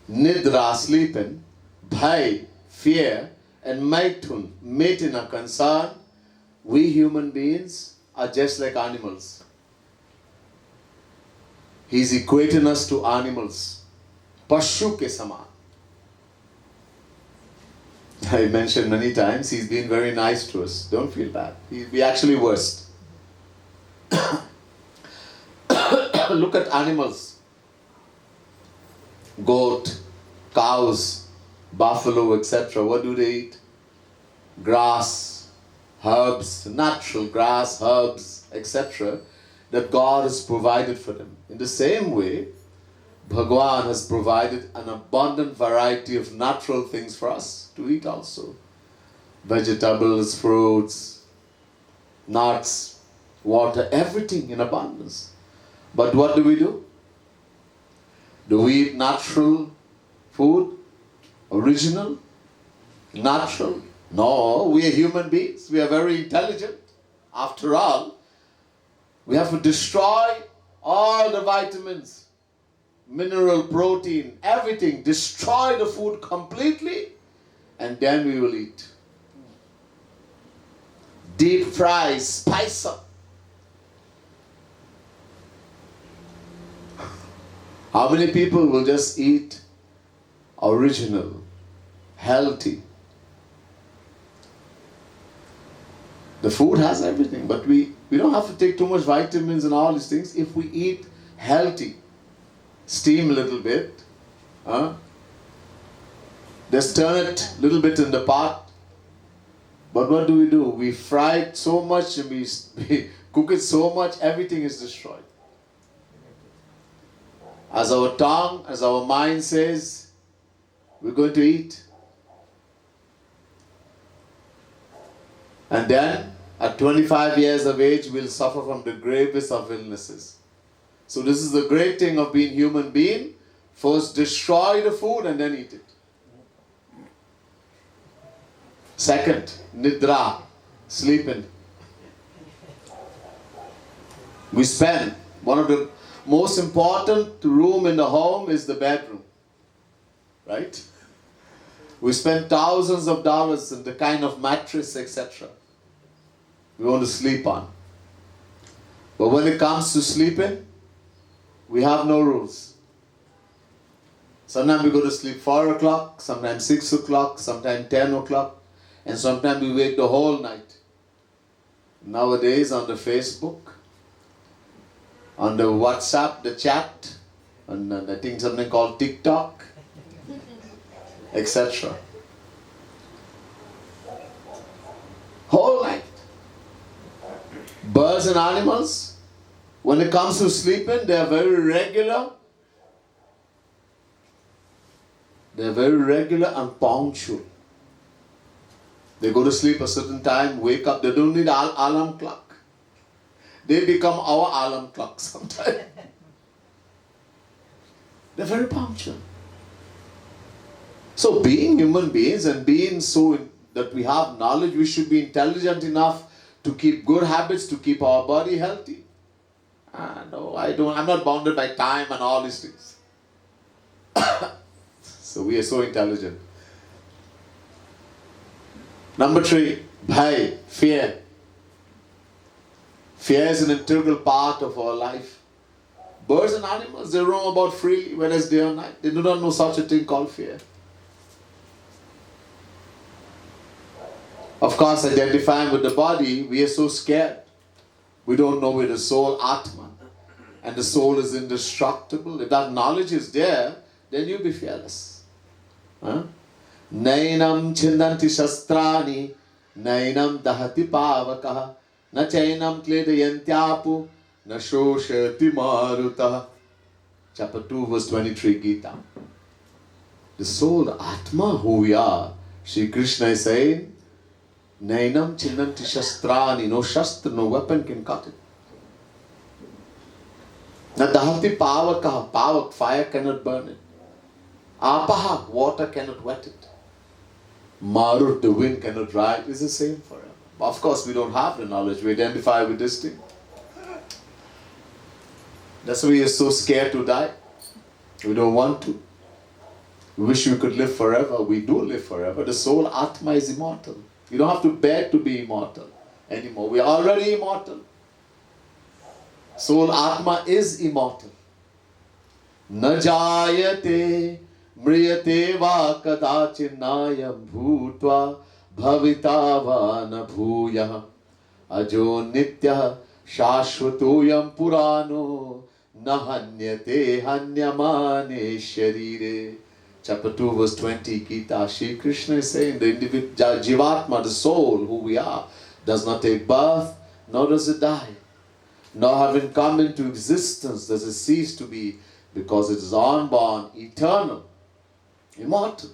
Speaker 1: nidra, sleeping, bhay, fear, and maithun, mating are concerned, we human beings are just like animals. He's equating us to animals. Pashu ke saman. I mentioned many times, he's been very nice to us. Don't feel bad. We actually worst. Look at animals. Goat, cows, buffalo, etc. What do they eat? Grass, herbs, natural grass, herbs, etc. that God has provided for them. In the same way, Bhagwan has provided an abundant variety of natural things for us to eat also. Vegetables, fruits, nuts, water, everything in abundance. But what do? Do we eat natural food? Original? Natural? No, we are human beings. We are very intelligent. After all, we have to destroy all the vitamins, mineral, protein, everything. Destroy the food completely and then we will eat. Deep fry, spice up. How many people will just eat original, healthy? The food has everything, but we don't have to take too much vitamins and all these things if we eat healthy. Steam a little bit. Just turn it a little bit in the pot. But what do? We fry it so much and we cook it so much, everything is destroyed. As our tongue, as our mind says, we're going to eat. And then, at 25 years of age, we'll suffer from the gravest of illnesses. So this is the great thing of being human being. First destroy the food and then eat it. Second, nidra, sleeping. We spend, one of the most important room in the home is the bedroom. Right? We spend thousands of dollars in the kind of mattress, etc. we want to sleep on. But when it comes to sleeping, we have no rules. Sometimes we go to sleep 4 o'clock, sometimes 6 o'clock, sometimes 10 o'clock, and sometimes we wait the whole night. Nowadays on the Facebook, on the WhatsApp, the chat, and I think something called TikTok, etc. Whole night. Birds and animals, when it comes to sleeping, they are very regular. They are very regular and punctual. They go to sleep a certain time, wake up. They don't need alarm clock. They become our alarm clock sometimes. They're very punctual. So being human beings and being so that we have knowledge, we should be intelligent enough to keep good habits, to keep our body healthy. No, I'm not bounded by time and all these things. So we are so intelligent. Number 3, bhai, fear. Fear is an integral part of our life. Birds and animals, they roam about freely, whether it's day or night. They do not know such a thing called fear. Of course, identifying with the body, we are so scared. We don't know where the soul, Atma, and the soul is indestructible. If that knowledge is there, then you'll be fearless. Nainam chindanti shastrani, nainam dahati pavakaha, na chainam kledayantyapu, na shoshati marutah. Chapter 2, verse 23, Gita. The soul, the Atma, who we are, Shri Krishna is saying, Nainam chindanti shastrani, no shastra, no weapon can cut it. Na dahati pavakaha, pavak, fire cannot burn it. Apaha, water cannot wet it. Marut, the wind cannot dry it. It's the same forever. Of course, we don't have the knowledge. We identify with this thing. That's why we are so scared to die. We don't want to. We wish we could live forever. We do live forever. The soul, Atma, is immortal. You don't have to beg to be immortal anymore. We are already immortal. Soul, Atma, is immortal. Na jayate mriyate va kadachinayam bhutva bhavita va na bhuyah ajo nityah shashvatoyam purano nahanyate hanyamane sharire. Chapter 2, verse 20, Gita. Shri Krishna is saying the individual, Jivatma, the soul, who we are, does not take birth, nor does it die. Nor having come into existence does it cease to be, because it is unborn, eternal, immortal,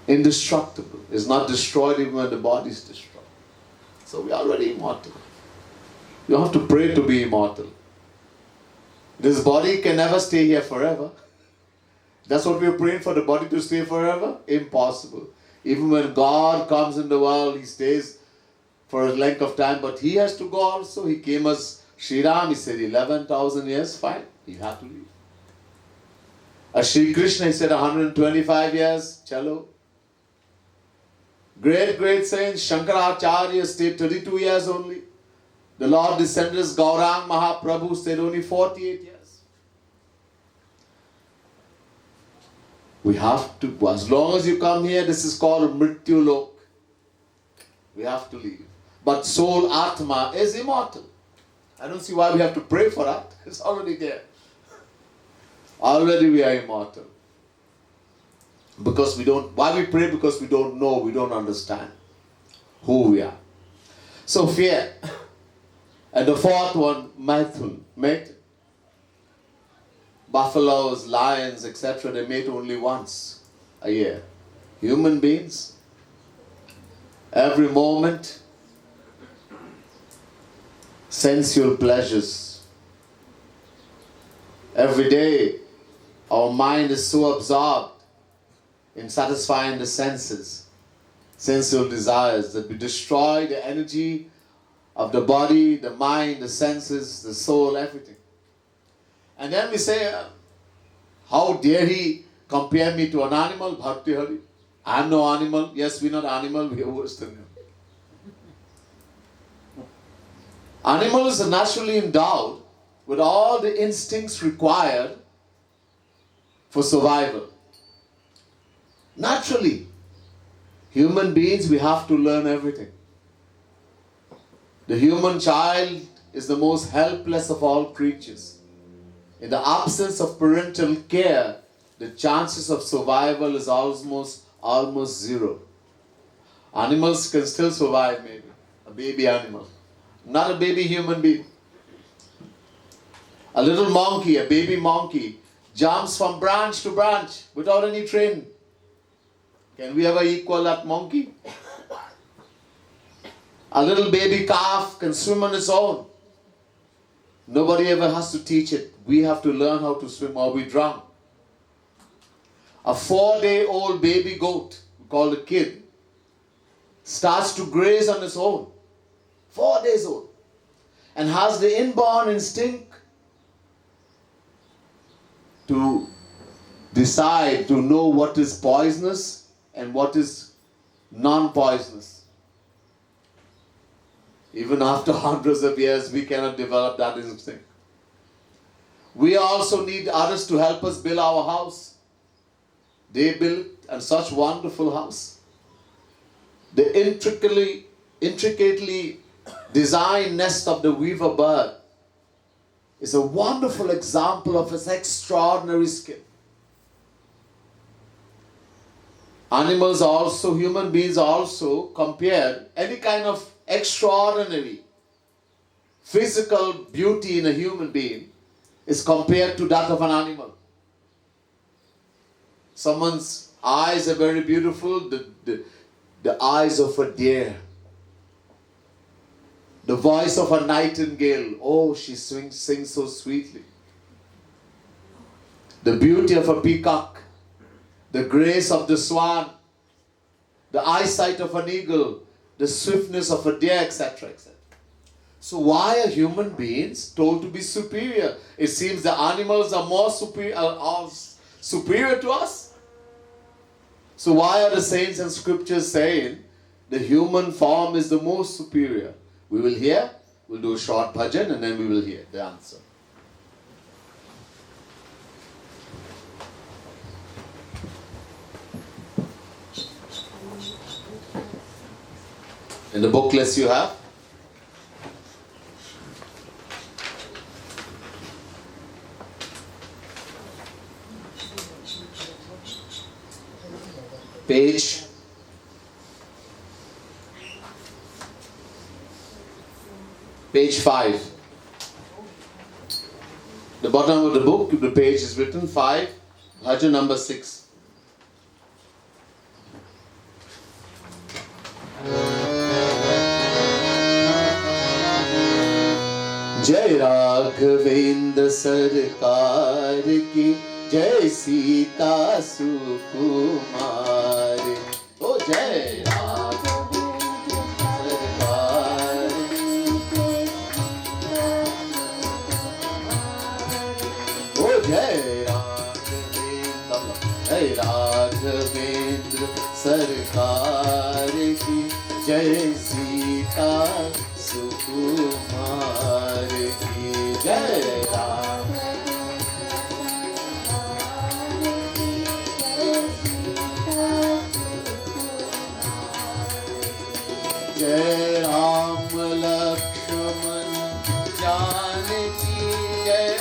Speaker 1: indestructible. It's not destroyed even when the body is destroyed. So we are already immortal. You don't have to pray to be immortal. This body can never stay here forever. That's what we're praying for, the body to stay forever? Impossible. Even when God comes in the world, He stays for a length of time, but He has to go also. He came as Sri Ram, He said 11,000 years, fine. He had to leave. Shri Krishna, he said 125 years, chalo. Great saints, Shankaracharya stayed 32 years only. The Lord Descendants, Gaurang Mahaprabhu stayed only 48 years. We have to, as long as you come here, this is called Mrityu Lok. We have to leave. But soul Atma is immortal. I don't see why we have to pray for that. It's already there. Already we are immortal. Because we don't, why we pray? Because we don't know, we don't understand who we are. So fear. And the fourth one, Maithun, mate. Buffaloes, lions, etc., they mate only once a year. Human beings, every moment, sensual pleasures. Every day, our mind is so absorbed in satisfying the senses, sensual desires, that we destroy the energy of the body, the mind, the senses, the soul, everything. And then we say, how dare he compare me to an animal? Bhakti Hari. I am no animal. Yes, we are not animal, we are worse than him. Animals are naturally endowed with all the instincts required for survival. Naturally, human beings, we have to learn everything. The human child is the most helpless of all creatures. In the absence of parental care, the chances of survival is almost zero. Animals can still survive, maybe. A baby animal. Not a baby human being. A little monkey, a baby monkey, jumps from branch to branch without any training. Can we ever equal that monkey? A little baby calf can swim on its own. Nobody ever has to teach it. We have to learn how to swim or we drown. A 4-day-old baby goat, called a kid, starts to graze on its own. 4 days old. And has the inborn instinct to decide, to know what is poisonous and what is non-poisonous. Even after hundreds of years, we cannot develop that instinct. We also need others to help us build our house. They built a such wonderful house. The intricately designed nest of the weaver bird is a wonderful example of its extraordinary skill. Animals also, human beings also, compare any kind of extraordinary physical beauty in a human being is compared to that of an animal. Someone's eyes are very beautiful, the eyes of a deer. The voice of a nightingale, oh, she sings so sweetly. The beauty of a peacock, the grace of the swan, the eyesight of an eagle, the swiftness of a deer, etc., etc. So why are human beings told to be superior? It seems the animals are more superior to us. So why are the saints and scriptures saying the human form is the most superior? We will hear, we'll do a short bhajan and then we will hear the answer. In the booklets you have, page 5. The bottom of the book, the page is written 5, bhajan number 6. जय राघवेंद्र सरकार की, जय सीता सुकुमार। ओ जय राघवेंद्र सरकार की, ओ जय राघवेंद्र राघवेंद्र सरकार की जय, सीता सुकुमार की जय, जय राम लक्ष्मण जानकी जय,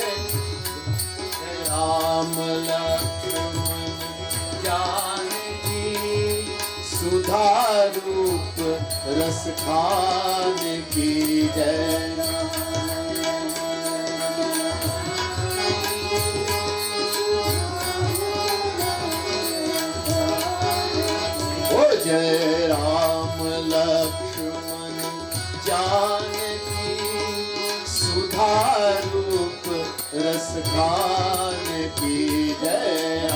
Speaker 1: जय राम लक्ष्मण जानकी सुधा रूप रस खान की जय, ओ जय राम लक्ष्मण जानकी सुधा रूप रस खान की जय,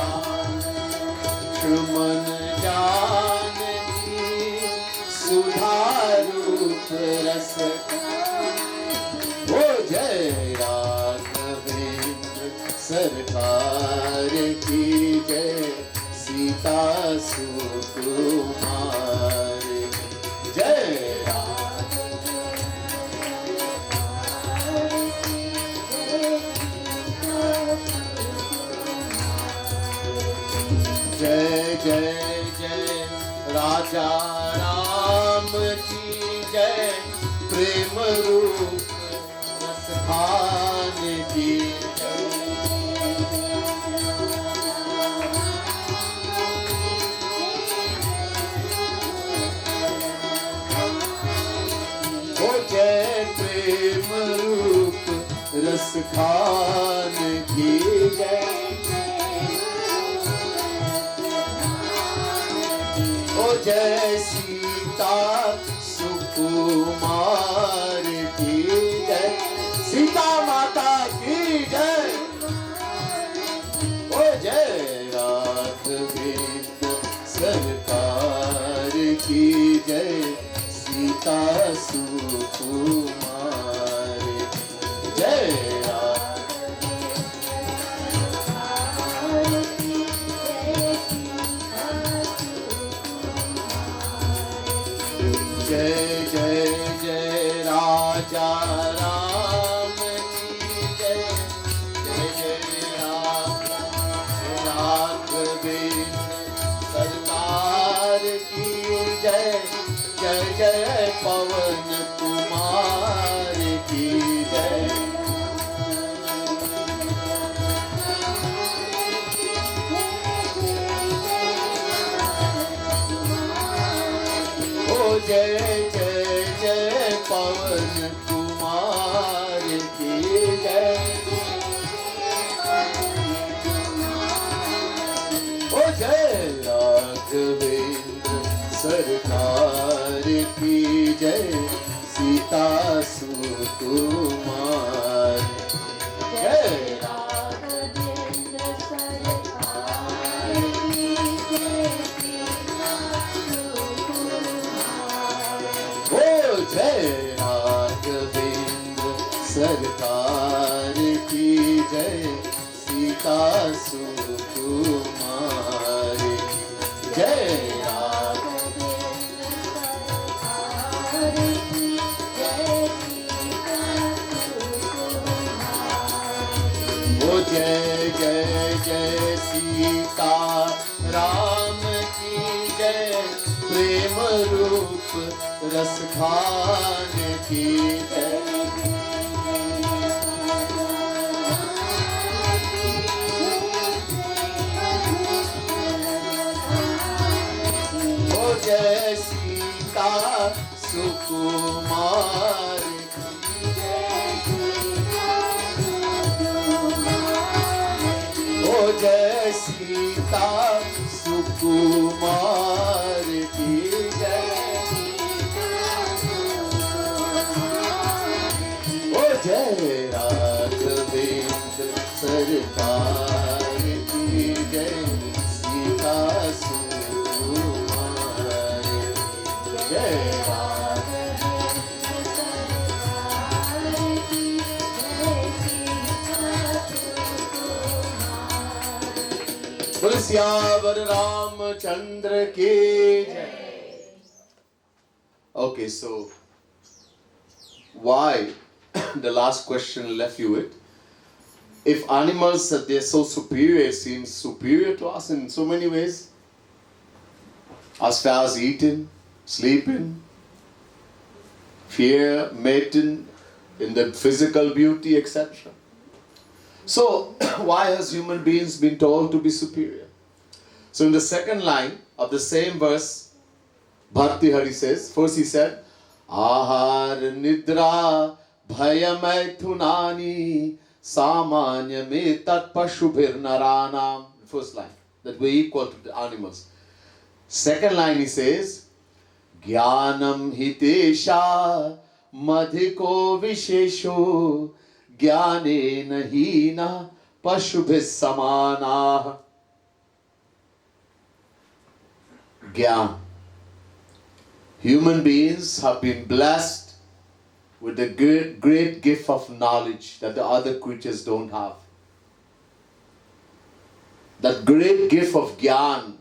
Speaker 1: लक्ष्मण जानकी सुधा रूप रस, ओ जय राघवेंद्र सरकार की जय, सीता सुकुमार जय, जय जय जय राजा राम की जय, प्रेम रूप रस खान की जय, ओ जय प्रेम रूप रस खान की जय, ओ जय सीता सुकुमार की जय, सीता माता की जय, ओ जय राघवेंद्र सरकार की जय, सीता सुकुमार जय, जय जय जय राजा राम की जय, जय जय राघवेंद्र सरकार की जय, जय जय पवन कुमार की जय, ओ जय जय जय पवन कुमार की जय, ओ जय राघवेंद्र सरकार की जय, सीता सुकुमार जय, जय राघवेंद्र सरकार की जय, सीता सुकुमार जय, ओ जय जय जय सीता राम की जय, प्रेम रूप रस खान की जय, ओ जय सीता सुकुमार की जय, ओ जय सीता सुकुमार की जय, ओ जय राघवेंद्र सरकार की जय, सीता सुकुमार जय राघवेंद्र सियावर रामचंद्र की जय. Okay, so why the last question left you with? If animals they're so superior, it seems superior to us in so many ways. As far as eating, sleeping, fear, mating, in the physical beauty, etc. So, why has human beings been told to be superior? So in the second line of the same verse, Bharti Hari says, first he said, Ahar nidra bhayamay thunani samanya me tat pashubhir naranam. First line, that we're equal to the animals. Second line he says, Jnanam hitesha madhiko vishesho Jnane nahina pashubhis samana. Gyan. Human beings have been blessed with the great gift of knowledge that the other creatures don't have. That great gift of Gyan.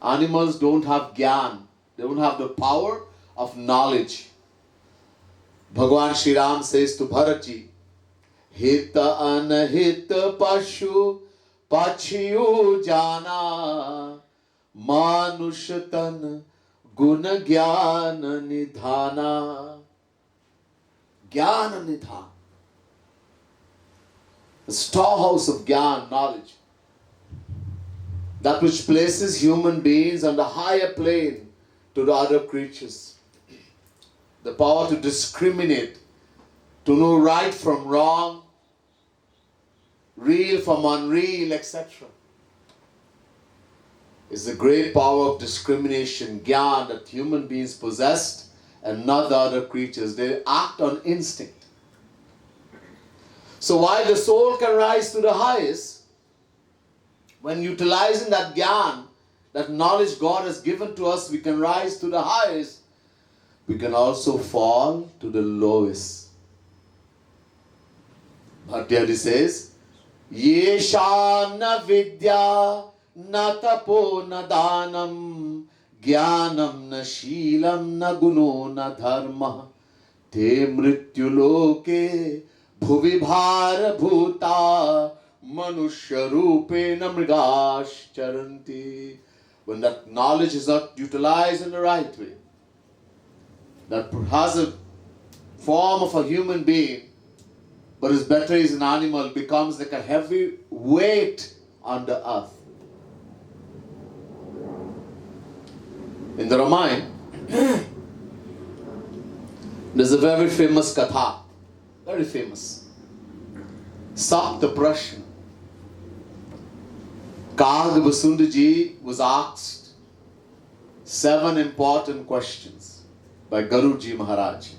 Speaker 1: Animals don't have Gyan. They don't have the power of knowledge. Bhagwan Shri Ram says to Bharatji, Hita anahita pashu pachiyu jana manushatan guna jnana nidhana. Jnana nidhana. The storehouse of Gyan, knowledge. That which places human beings on the higher plane to the other creatures. The power to discriminate, to know right from wrong, real from unreal, etc. It's the great power of discrimination, Gyan, that human beings possessed and not the other creatures. They act on instinct. So while the soul can rise to the highest, when utilizing that Gyan, that knowledge God has given to us, we can rise to the highest. We can also fall to the lowest. Bharti says, Yesha na vidya na tapo na danam jnanam na shilam na guno na dharma te mrityu loke bhuvi bhara bhuta manushya rupe na mrigash charanti. When that knowledge is not utilized in the right way, that has a form of a human being, but is better as an animal, becomes like a heavy weight on the earth. In the Ramayana, there's a very famous katha, very famous. Sapta Prashna. Kag Basundaji was asked 7 important questions by Guruji Maharaj.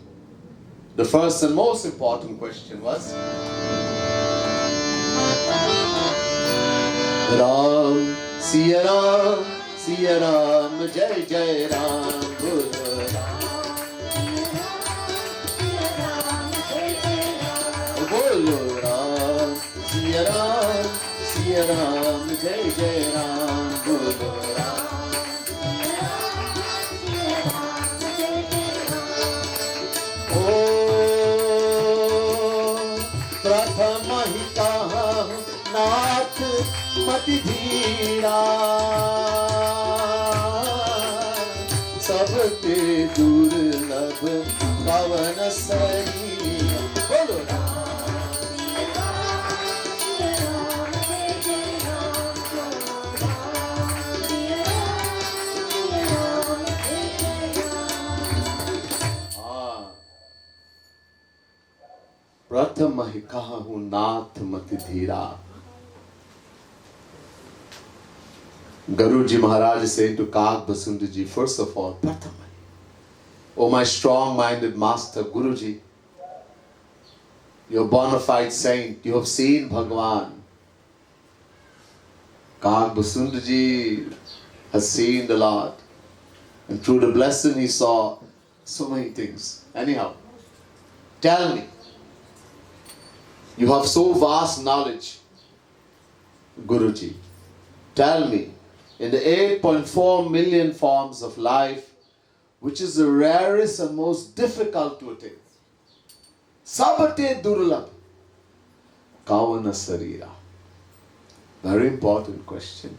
Speaker 1: The first and most important question was, Ram, Siya Ram, Jai Jai Ram, Guru Ram, Guru Ram, Siya Ram, Jai Jai Ram, Guru Ram. नाथ मति धीरा सबते दुर्लभ पवन सरी. बोलो प्रथम ही कहा हूँ नाथ मति धीरा. Guruji Maharaj is saying to Kag Basundaji, first of all, Prathama, oh my strong-minded master, Guruji, you're a bona fide saint, you have seen Bhagwan. Kag Basundaji has seen the Lord, and through the blessing he saw so many things. Anyhow, tell me, you have so vast knowledge, Guruji, tell me, in the 8.4 million forms of life, which is the rarest and most difficult to attain. Sabate durlabh kavana sarira. Very important question.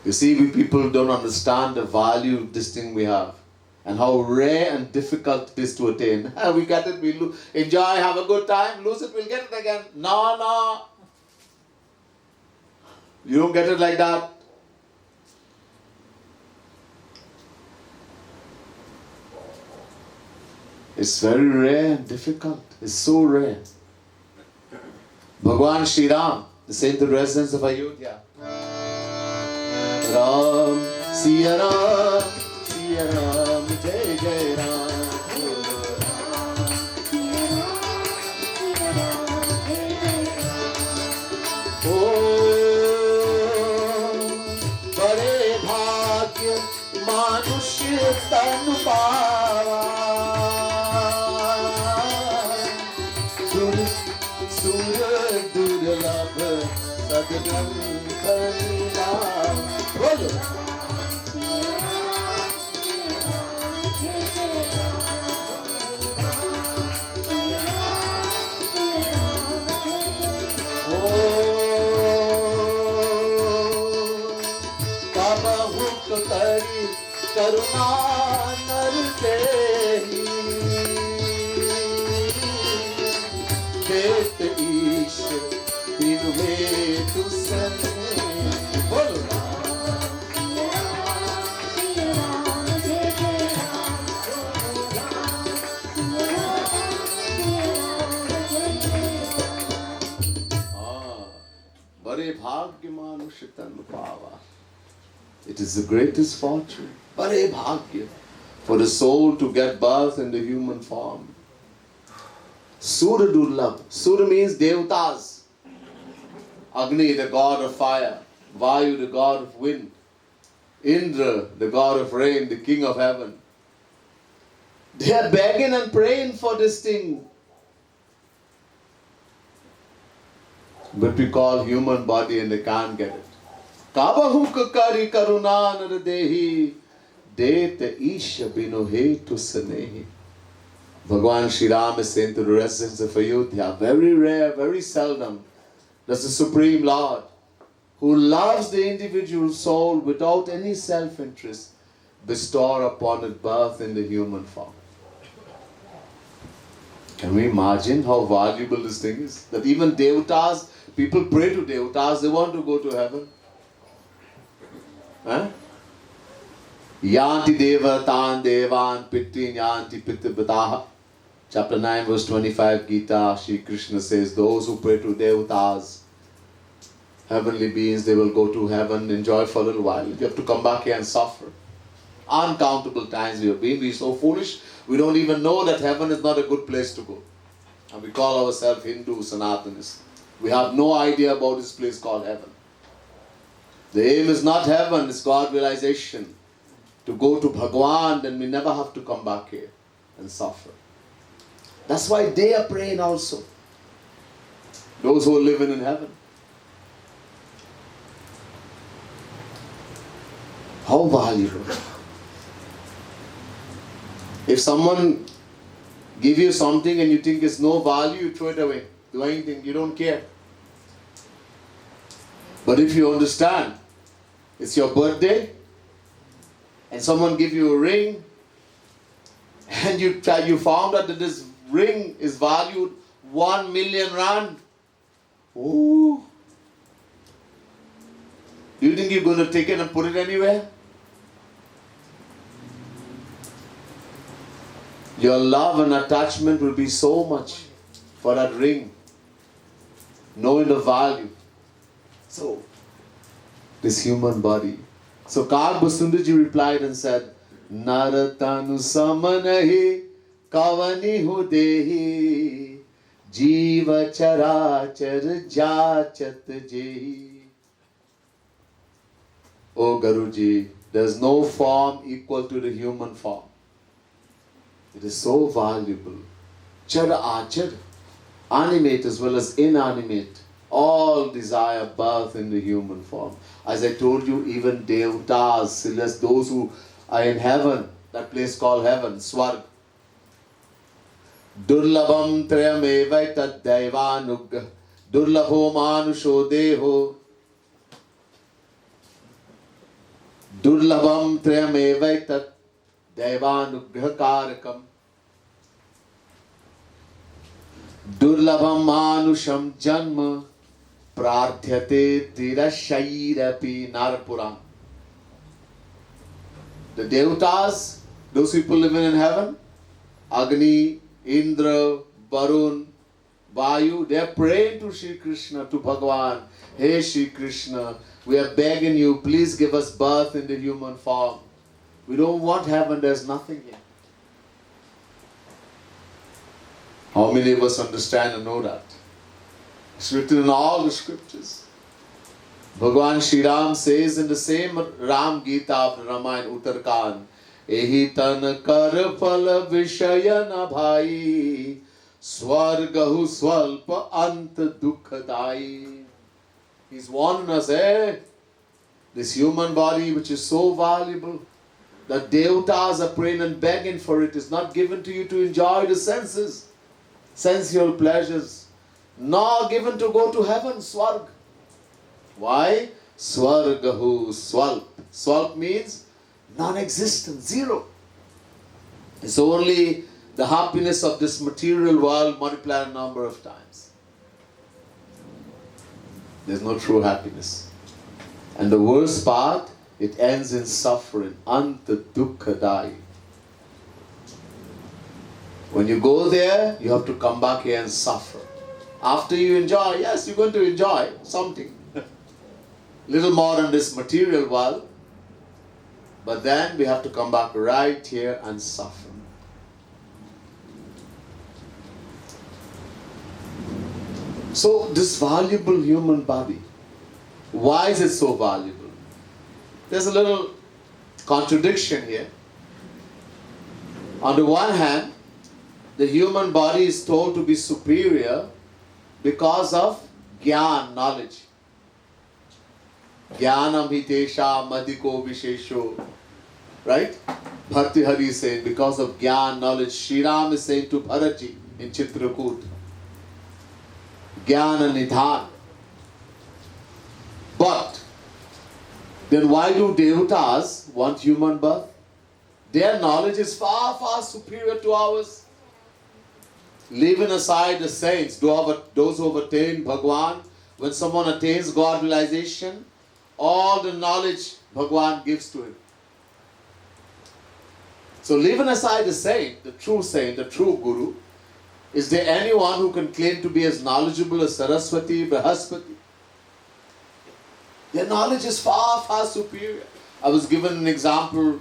Speaker 1: You see, we people don't understand the value of this thing we have and how rare and difficult it is to attain. We get it, we enjoy, have a good time, lose it, we'll get it again. No. You don't get it like that. It's very rare and difficult. It's so rare. Bhagwan Shri Ram, the sainted residents of Ayodhya. Ram, Siya Ram, Jai Jai Ram. बड़े भाग्य मनुष्य तन पावा सुर दुर्लभ सद्गंध लीला बोलो करी करुणा नर देहि देत ईश बिनु हेतु सने बोलो बड़े भाग्य मानुष तन पावा. It is the greatest fortune, bade bhagya, for the soul to get birth in the human form. Sura durlabh. Sura means devatas. Agni, the god of fire. Vayu, the god of wind. Indra, the god of rain, the king of heaven. They are begging and praying for this thing. But we call human body and they can't get it. Kabahuk kari karuna nar dehi det isha binu hetu sanehi. Bhagwan Shri Ram is saying to the residents of Ayodhya, very rare, very seldom does the Supreme Lord, who loves the individual soul without any self-interest, bestow upon it birth in the human form. Can we imagine how valuable this thing is? That even devatas, people pray to devatas, they want to go to heaven. Yanti devatan devan pittin yanti pittibataha. Chapter 9 verse 25 Gita, Shri Krishna says, those who pray to devatas, heavenly beings, they will go to heaven, enjoy for a little while. You have to come back here and suffer. Uncountable times we have been. We are so foolish, we don't even know that heaven is not a good place to go. And we call ourselves Hindu Sanatanis. We have no idea about this place called heaven. The aim is not heaven, it's God realization. To go to Bhagwan, then we never have to come back here and suffer. That's why they are praying also. Those who are living in heaven. How valuable. If someone give you something and you think it's no value, you throw it away. Do anything, you don't care. But if you understand, it's your birthday, and someone give you a ring, and you found out that this ring is valued 1 million rand. Ooh. Do you think you're going to take it and put it anywhere? Your love and attachment will be so much for that ring, knowing the value. So, this human body. So Kag Basundaji replied and said, Naratanu samanahi kavani hu dehi jiva charachar jachat jehi. Oh Guruji, there's no form equal to the human form. It is so valuable. Chara achar, animate as well as inanimate, all desire birth in the human form. As I told you, even Devatas, celestials, those who are in heaven, that place called heaven, Swarg. Durlabam trayameva tad daivanugga Durlabho manusho deho Durlabam trayameva tad daivanugga karakam Durlabam manusham janma Prarthyate tirashairapi narpuram. The Devatas, those people living in heaven, Agni, Indra, Varun, Vayu, they are praying to Shri Krishna, to Bhagavan. Hey Shri Krishna, we are begging you, please give us birth in the human form. We don't want heaven, there's nothing here. How many of us understand and know that? It's written in all the scriptures. Bhagavan Shri Ram says in the same Ram Gita of the Ramayana Uttarkand, Ehi tan kar phala vishaya na bhai Swargahu swalpa ant dukkhadai. He's warning us, this human body which is so valuable, the Devatas are praying and begging for it, is not given to you to enjoy the senses, sensual pleasures, nor given to go to heaven, Swarg. Why? Swargahu swalp. Swalp means non-existent, zero. It's only the happiness of this material world multiplied a number of times. There's no true happiness. And the worst part, it ends in suffering. Anta dukkadai. When you go there, you have to come back here and suffer. After you enjoy, yes, you're going to enjoy something. Little more in this material world. But then we have to come back right here and suffer. So this valuable human body, why is it so valuable? There's a little contradiction here. On the one hand, the human body is told to be superior because of Gyan, knowledge. Jnanam hitesha madhiko vishesho. Right? Bharti Hari is saying, because of Gyan, knowledge, Shri Ram is saying to Bharatji in Chitrakoot, Jnana Nidhan. But, then why do Devatas want human birth? Their knowledge is far, far superior to ours. Leaving aside the saints, those who have attained Bhagwan, when someone attains God realization, all the knowledge Bhagwan gives to him. So leaving aside the saint, the true Guru, is there anyone who can claim to be as knowledgeable as Saraswati, Brahaspati? Their knowledge is far, far superior. I was given an example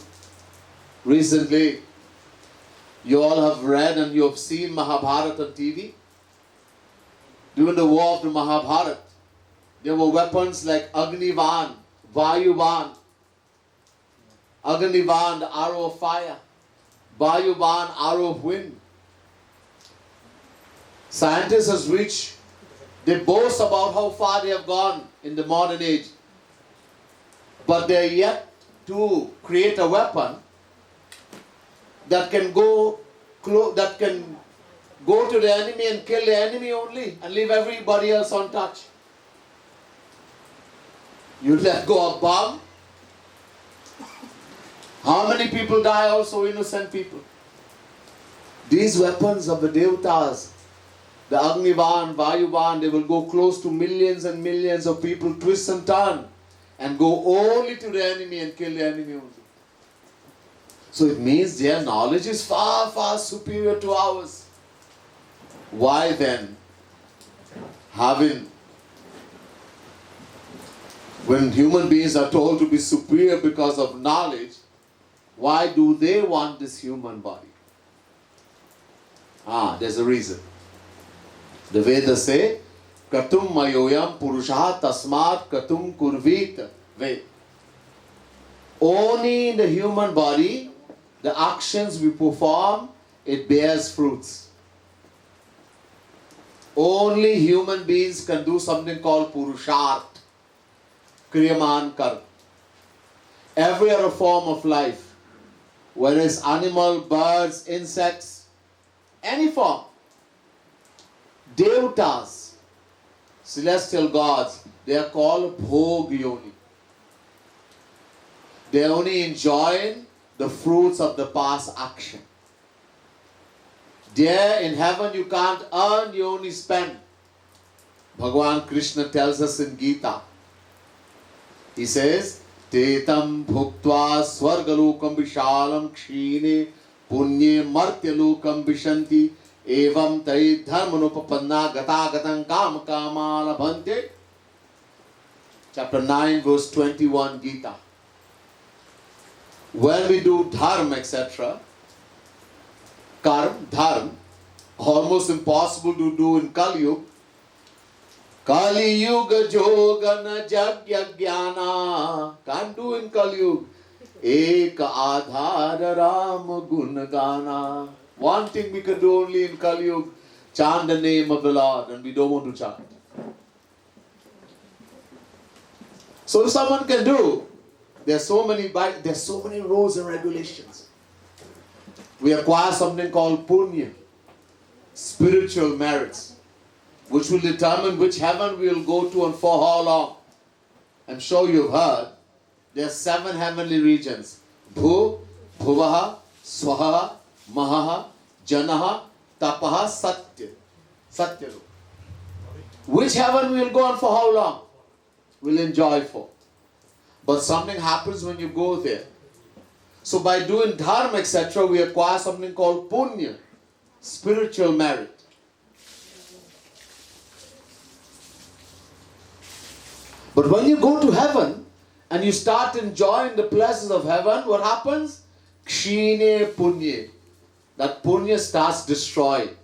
Speaker 1: recently. You all have read and you have seen Mahabharata on TV. During the war of the Mahabharata, there were weapons like Agnivan, Vayuvan. Agnivan, the arrow of fire. Vayuvan, arrow of wind. Scientists has reached, they boast about how far they have gone in the modern age. But they are yet to create a weapon that can go to the enemy and kill the enemy only and leave everybody else untouched. You let go a bomb. How many people die also, innocent people? These weapons of the Devatas, the Agnivan, Vayuvan, they will go close to millions and millions of people, twist and turn, and go only to the enemy and kill the enemy only. So it means their knowledge is far, far superior to ours. Why then, when human beings are told to be superior because of knowledge, why do they want this human body? There's a reason. The Vedas say, Katum mayoyam purusha tasmat katum kurvit ve. Only in the human body, the actions we perform, it bears fruits. Only human beings can do something called Purusharth, Kriyaman Karma. Every other form of life, whether it's animal, birds, insects, any form, Devatas, celestial gods, they are called Bhog Yoni. They are only enjoying the fruits of the past action. There in heaven you can't earn, you only spend. Bhagavan Krishna tells us in Gita. He says, Tetam bhuktva swargalokam vishalam kshine punye martyalokam vishanti evam tai dharmanupapanna gatagatam kam kamala bhante. Chapter 9 verse 21 Gita. When we do dharma etc., karma, dharma, almost impossible to do in Kali Yuga. Kali Yuga Jogana Jagya Jnana. Can't do in Kali Yuga. Eka Adhara Ram Gunagana. One thing we can do only in Kali Yuga, chant the name of the Lord, and we don't want to chant. So if someone can do, there's so many rules and regulations. We acquire something called punya, spiritual merits, which will determine which heaven we will go to and for how long. I'm sure you've heard, there are 7 heavenly regions. Bhu, Bhuvaha, Swaha, Mahaha, Janaha, Tapaha, Satya. Satya. Which heaven we will go and for how long? We'll enjoy for. But something happens when you go there. So by doing dharma etc., we acquire something called punya, spiritual merit. But when you go to heaven and you start enjoying the pleasures of heaven, what happens? Kshine punya. That punya starts destroying.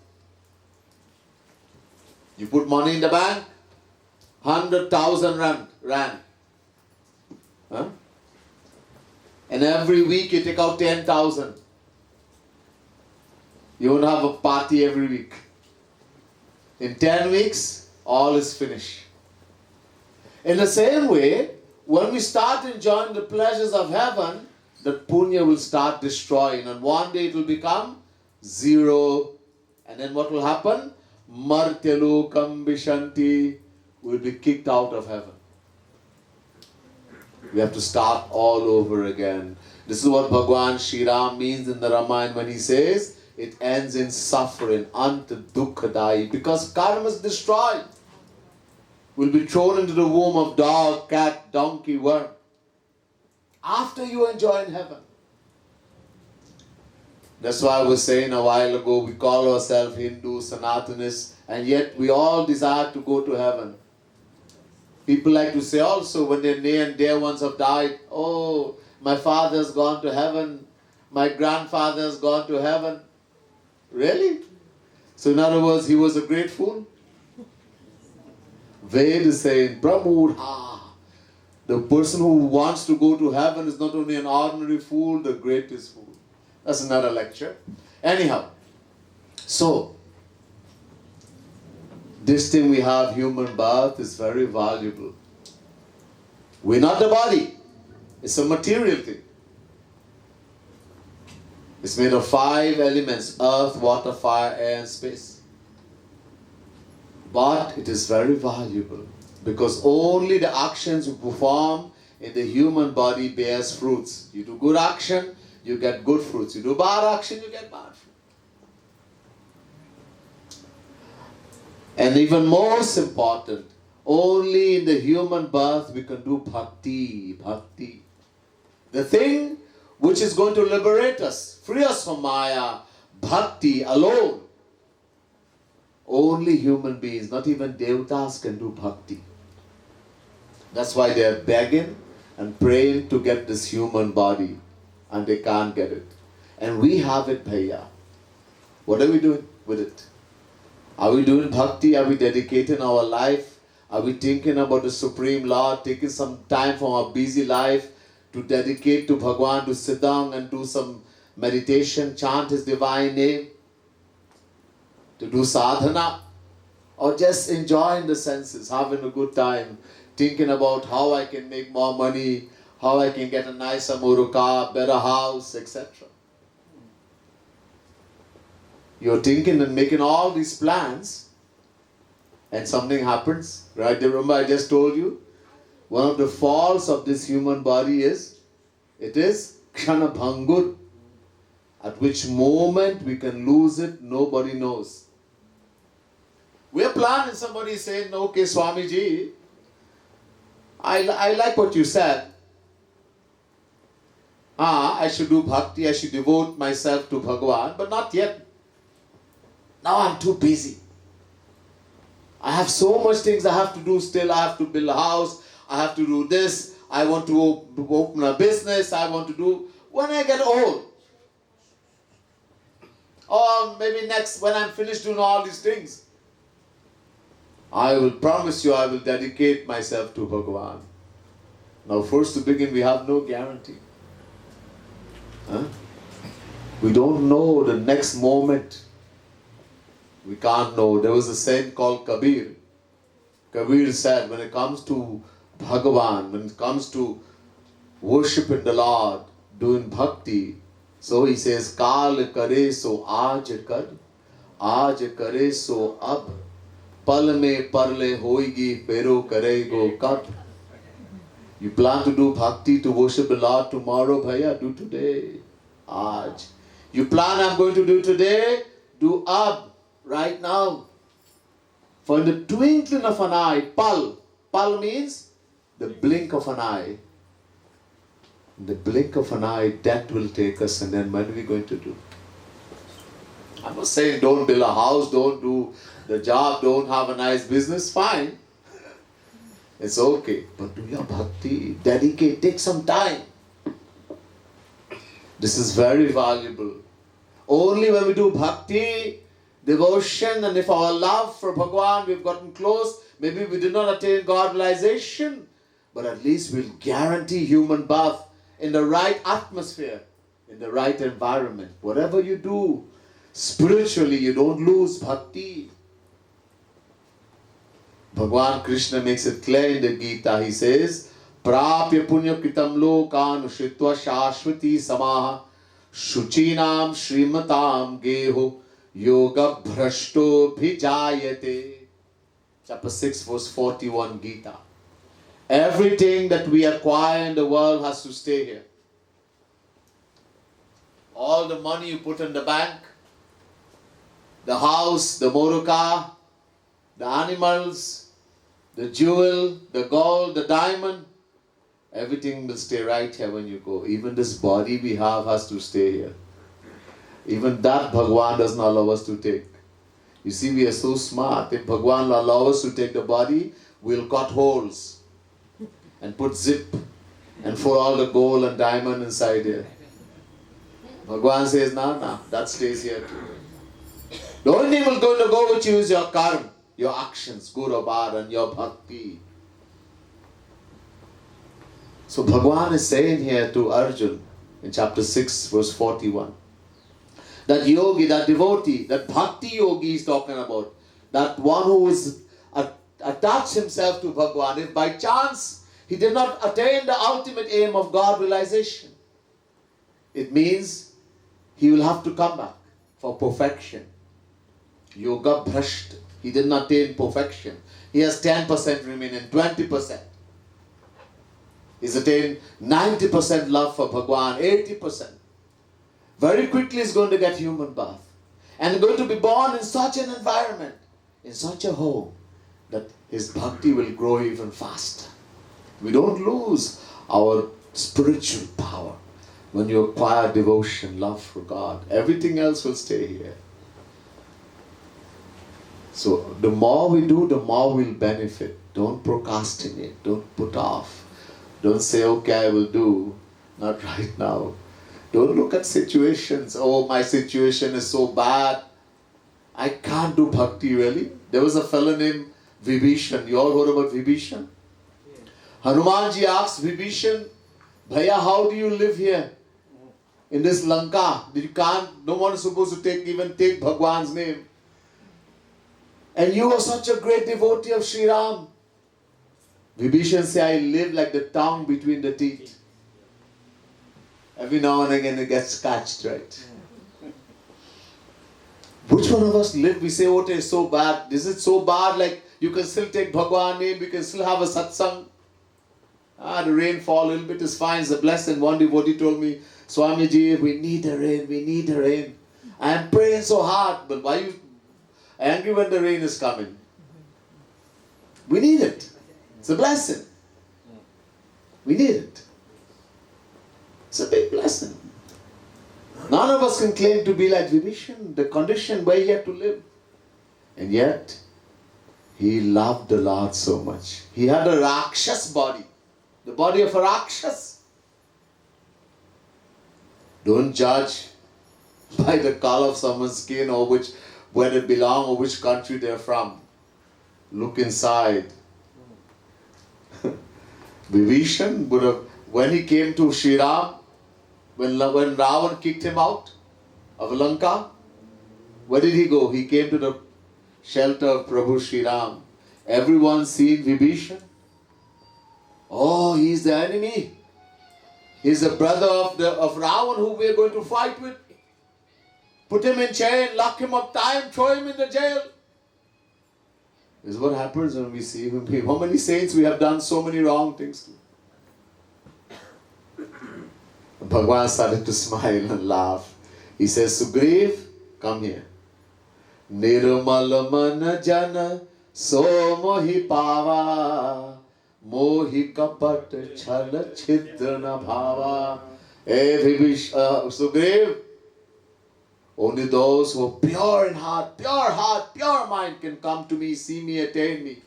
Speaker 1: You put money in the bank, 100,000 rand. Huh? And every week you take out 10,000. You won't have a party every week. In 10 weeks, all is finished. In the same way, when we start enjoying the pleasures of heaven, the punya will start destroying. And one day it will become zero. And then what will happen? Martyalokam vishanti, will be kicked out of heaven. We have to start all over again. This is what Bhagwan Shri Ram means in the Ramayana when he says, it ends in suffering, ant dukkadai, because karma is destroyed. Will be thrown into the womb of dog, cat, donkey, worm. After you enjoy in heaven. That's why I was saying a while ago, we call ourselves Hindus, Sanatanists, and yet we all desire to go to heaven. People like to say also when their near and dear ones have died, oh, my father's gone to heaven, my grandfather's gone to heaven. Really? So in other words, he was a great fool? Ved is saying, Pramudha. The person who wants to go to heaven is not only an ordinary fool, the greatest fool. That's another lecture. Anyhow, so, this thing we have, human birth, is very valuable. We're not the body. It's a material thing. It's made of 5 elements: earth, water, fire, air, and space. But it is very valuable because only the actions you perform in the human body bears fruits. You do good action, you get good fruits. You do bad action, you get bad fruits. And even most important, only in the human birth we can do bhakti, bhakti. The thing which is going to liberate us, free us from Maya, bhakti alone. Only human beings, not even devatas, can do bhakti. That's why they are begging and praying to get this human body, and they can't get it. And we have it, bhaiya. What are we doing with it? Are we doing bhakti? Are we dedicating our life? Are we thinking about the Supreme Lord, taking some time from our busy life to dedicate to Bhagwan, to sit down and do some meditation, chant His divine name, to do sadhana? or just enjoying the senses, having a good time, thinking about how I can make more money, how I can get a nicer motor car, better house, etc. You're thinking and making all these plans, and something happens, right? Remember I just told you, one of the faults of this human body is, it is Kshana Bhangur. At which moment we can lose it, nobody knows. We are planning, somebody is saying, okay, Swamiji, I like what you said. I should do bhakti, I should devote myself to Bhagavan, but not yet. Now I'm too busy. I have so much things I have to do still. I have to build a house, I have to do this, I want to open a business, I want to do, when I get old. Or maybe next, when I'm finished doing all these things, I will promise you I will dedicate myself to Bhagavan. Now first to begin, we have no guarantee. We don't know the next moment. We can't know. There was a saint called Kabir. Kabir said, when it comes to Bhagavan, when it comes to worshiping the Lord, doing bhakti, so he says, Kaal kare so aaj kare so ab, pal mein parle hoigi, pero karego kab. You plan to do bhakti, to worship the Lord tomorrow, bhaiya, do today, aaj. You plan, I'm going to do today, do ab, right now. For in the twinkling of an eye, pal means the blink of an eye. In the blink of an eye, death will take us, and then what are we going to do? I'm not saying don't build a house, don't do the job, don't have a nice business, fine. It's okay. But do your bhakti, dedicate, take some time. This is very valuable. Only when we do bhakti, devotion, and if our love for Bhagavan, we've gotten close, maybe we did not attain God realization, but at least we'll guarantee human birth in the right atmosphere, in the right environment. Whatever you do, spiritually, you don't lose bhakti. Bhagavan Krishna makes it clear in the Gita. He says, Prapya punya kritam lokan shritva shashvati samaha shuchinam shrimatam geho yoga bhrashto bhijayate. Chapter 6 verse 41 Gita. Everything that we acquire in the world has to stay here. All the money you put in the bank, the house, the motor car, the animals, the jewel, the gold, the diamond, everything will stay right here when you go. Even this body we have has to stay here. Even that Bhagavan does not allow us to take. You see, we are so smart. If Bhagavan will allow us to take the body, we'll cut holes and put zip and pour all the gold and diamond inside here. Bhagavan says, no, that stays here too. The only thing will going to go with you is your karma, your actions, good or bad, and your bhakti. So Bhagavan is saying here to Arjun in chapter 6 verse 41, that yogi, that devotee, that bhakti yogi is talking about, that one who is attached himself to Bhagavan, if by chance he did not attain the ultimate aim of God realization, it means he will have to come back for perfection. Yoga bhrasht. He did not attain perfection. He has 10% remaining, 20%. He's attained 90% love for Bhagavan, 80%. Very quickly he's going to get human birth. And going to be born in such an environment, in such a home, that his bhakti will grow even faster. We don't lose our spiritual power when you acquire devotion, love for God. Everything else will stay here. So the more we do, the more we'll benefit. Don't procrastinate. Don't put off. Don't say, okay, I will do. Not right now. Don't look at situations. Oh, my situation is so bad. I can't do bhakti really. There was a fellow named Vibhishan. You all heard about Vibhishan? Hanumanji asked Vibhishan, Bhaiya, how do you live here? In this Lanka. No one is supposed to even take Bhagwan's name. And you are such a great devotee of Sri Ram. Vibhishan say, I live like the tongue between the teeth. Every now and again it gets scratched, right? Which one of us live? We say, oh, it is so bad. This is so bad, like you can still take Bhagwan name, you can still have a satsang. The rain fall a little bit is fine, it's a blessing. One devotee told me, Swamiji, we need the rain, we need the rain. I am praying so hard, but why are you angry when the rain is coming? We need it. It's a blessing. We need it. It's a big blessing. None of us can claim to be like Vibhishan, the condition where he had to live. And yet, he loved the Lord so much. He had a Rakshas body. The body of a Rakshas. Don't judge by the color of someone's skin or where they belong or which country they're from. Look inside. Vibhishan would have, when he came to Sri Ram, when Ravan kicked him out of Lanka, where did he go? He came to the shelter of Prabhu Sri Ram. Everyone seen Vibhishan. Oh, he's the enemy. He's the brother of Ravan who we're going to fight with. Put him in jail, lock him up, tie him, throw him in the jail. This is what happens when we see him. How many saints we have done so many wrong things to. Bhagwan started to smile and laugh. He says, Sugriv, come here. Nirmal man jana so mohi pava mohi kapat chhala chidrna bhava. Hey Sugriv, only those who are pure in heart, pure mind can come to me, see me, attain me.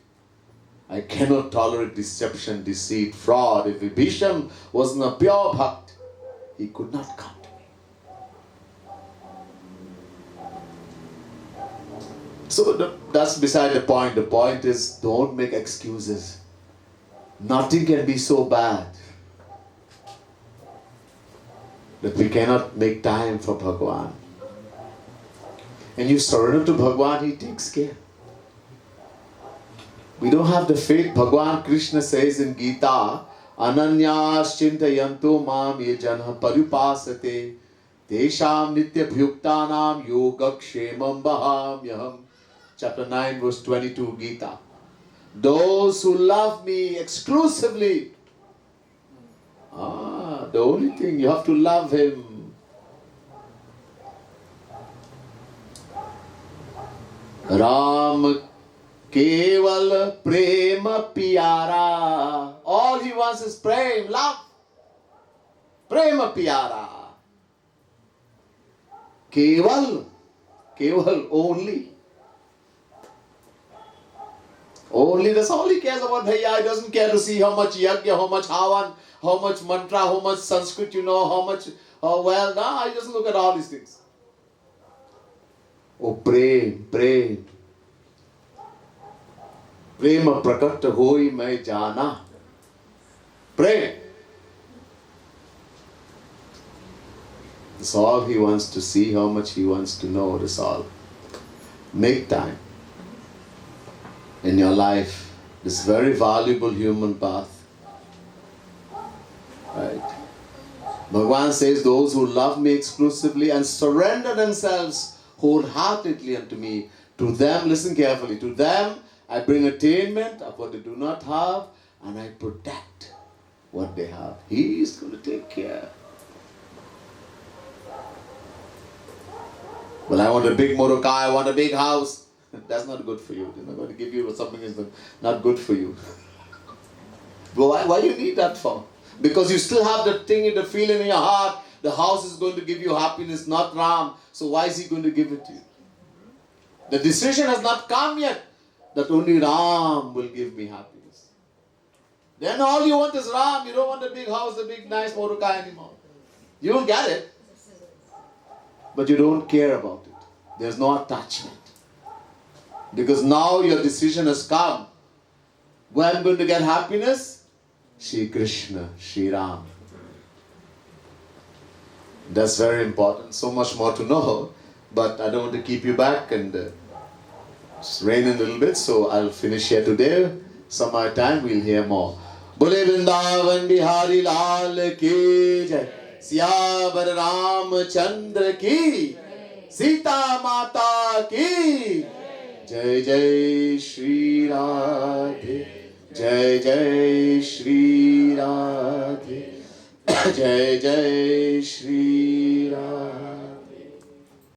Speaker 1: I cannot tolerate deception, deceit, fraud. If Vibhishan wasn't a pure bhakt, he could not come to me. So that's beside the point. The point is, don't make excuses. Nothing can be so bad that we cannot make time for Bhagwan. And you surrender to Bhagwan, he takes care. We don't have the faith. Bhagwan Krishna says in Gita, Ananyas chintayanto mam ye janha parupasate tesham nitya bhyuktanam yogakshemam bahamyaham. Chapter 9 verse 22 Gita. Those who love me exclusively. The only thing, you have to love him. Ram Keval Prema Pyara. All he wants is prem, love. Prema Pyara. Keval. Keval, only. Only, that's all he cares about. Bhaiya, he doesn't care to see how much yagya, how much havan, how much mantra, how much Sanskrit you know, how much, he doesn't look at all these things. Oh, prem. Prema prakat hoi mai jana. Pray. That's all he wants to see, how much he wants to know, that's all. Make time in your life, this very valuable human path. Right? Bhagwan says, those who love me exclusively and surrender themselves wholeheartedly unto me, to them, listen carefully, to them I bring attainment of what they do not have, and I protect what they have. He is going to take care. Well, I want a big motor car, I want a big house. That's not good for you. They're not going to give you something that's not good for you. But why do you need that for? Because you still have the thing, the feeling in your heart, the house is going to give you happiness, not Ram. So why is he going to give it to you? The decision has not come yet that only Ram will give me happiness. Then all you want is Ram. You don't want a big house, a big nice motor car anymore. You will get it. But you don't care about it. There's no attachment. Because now your decision has come. Where I'm going to get happiness? Shri Krishna, Shri Ram. That's very important. So much more to know. But I don't want to keep you back. And It's raining a little bit, so I'll finish here today. Some other time we'll hear more. Bole Vrindavan Bihari Lal ki jai. Siyavar Ramchandra ki. Sita Mata ki. Jai Jai Shri Radhe. Jai Jai Shri Radhe. Jai Jai Shri Radhe.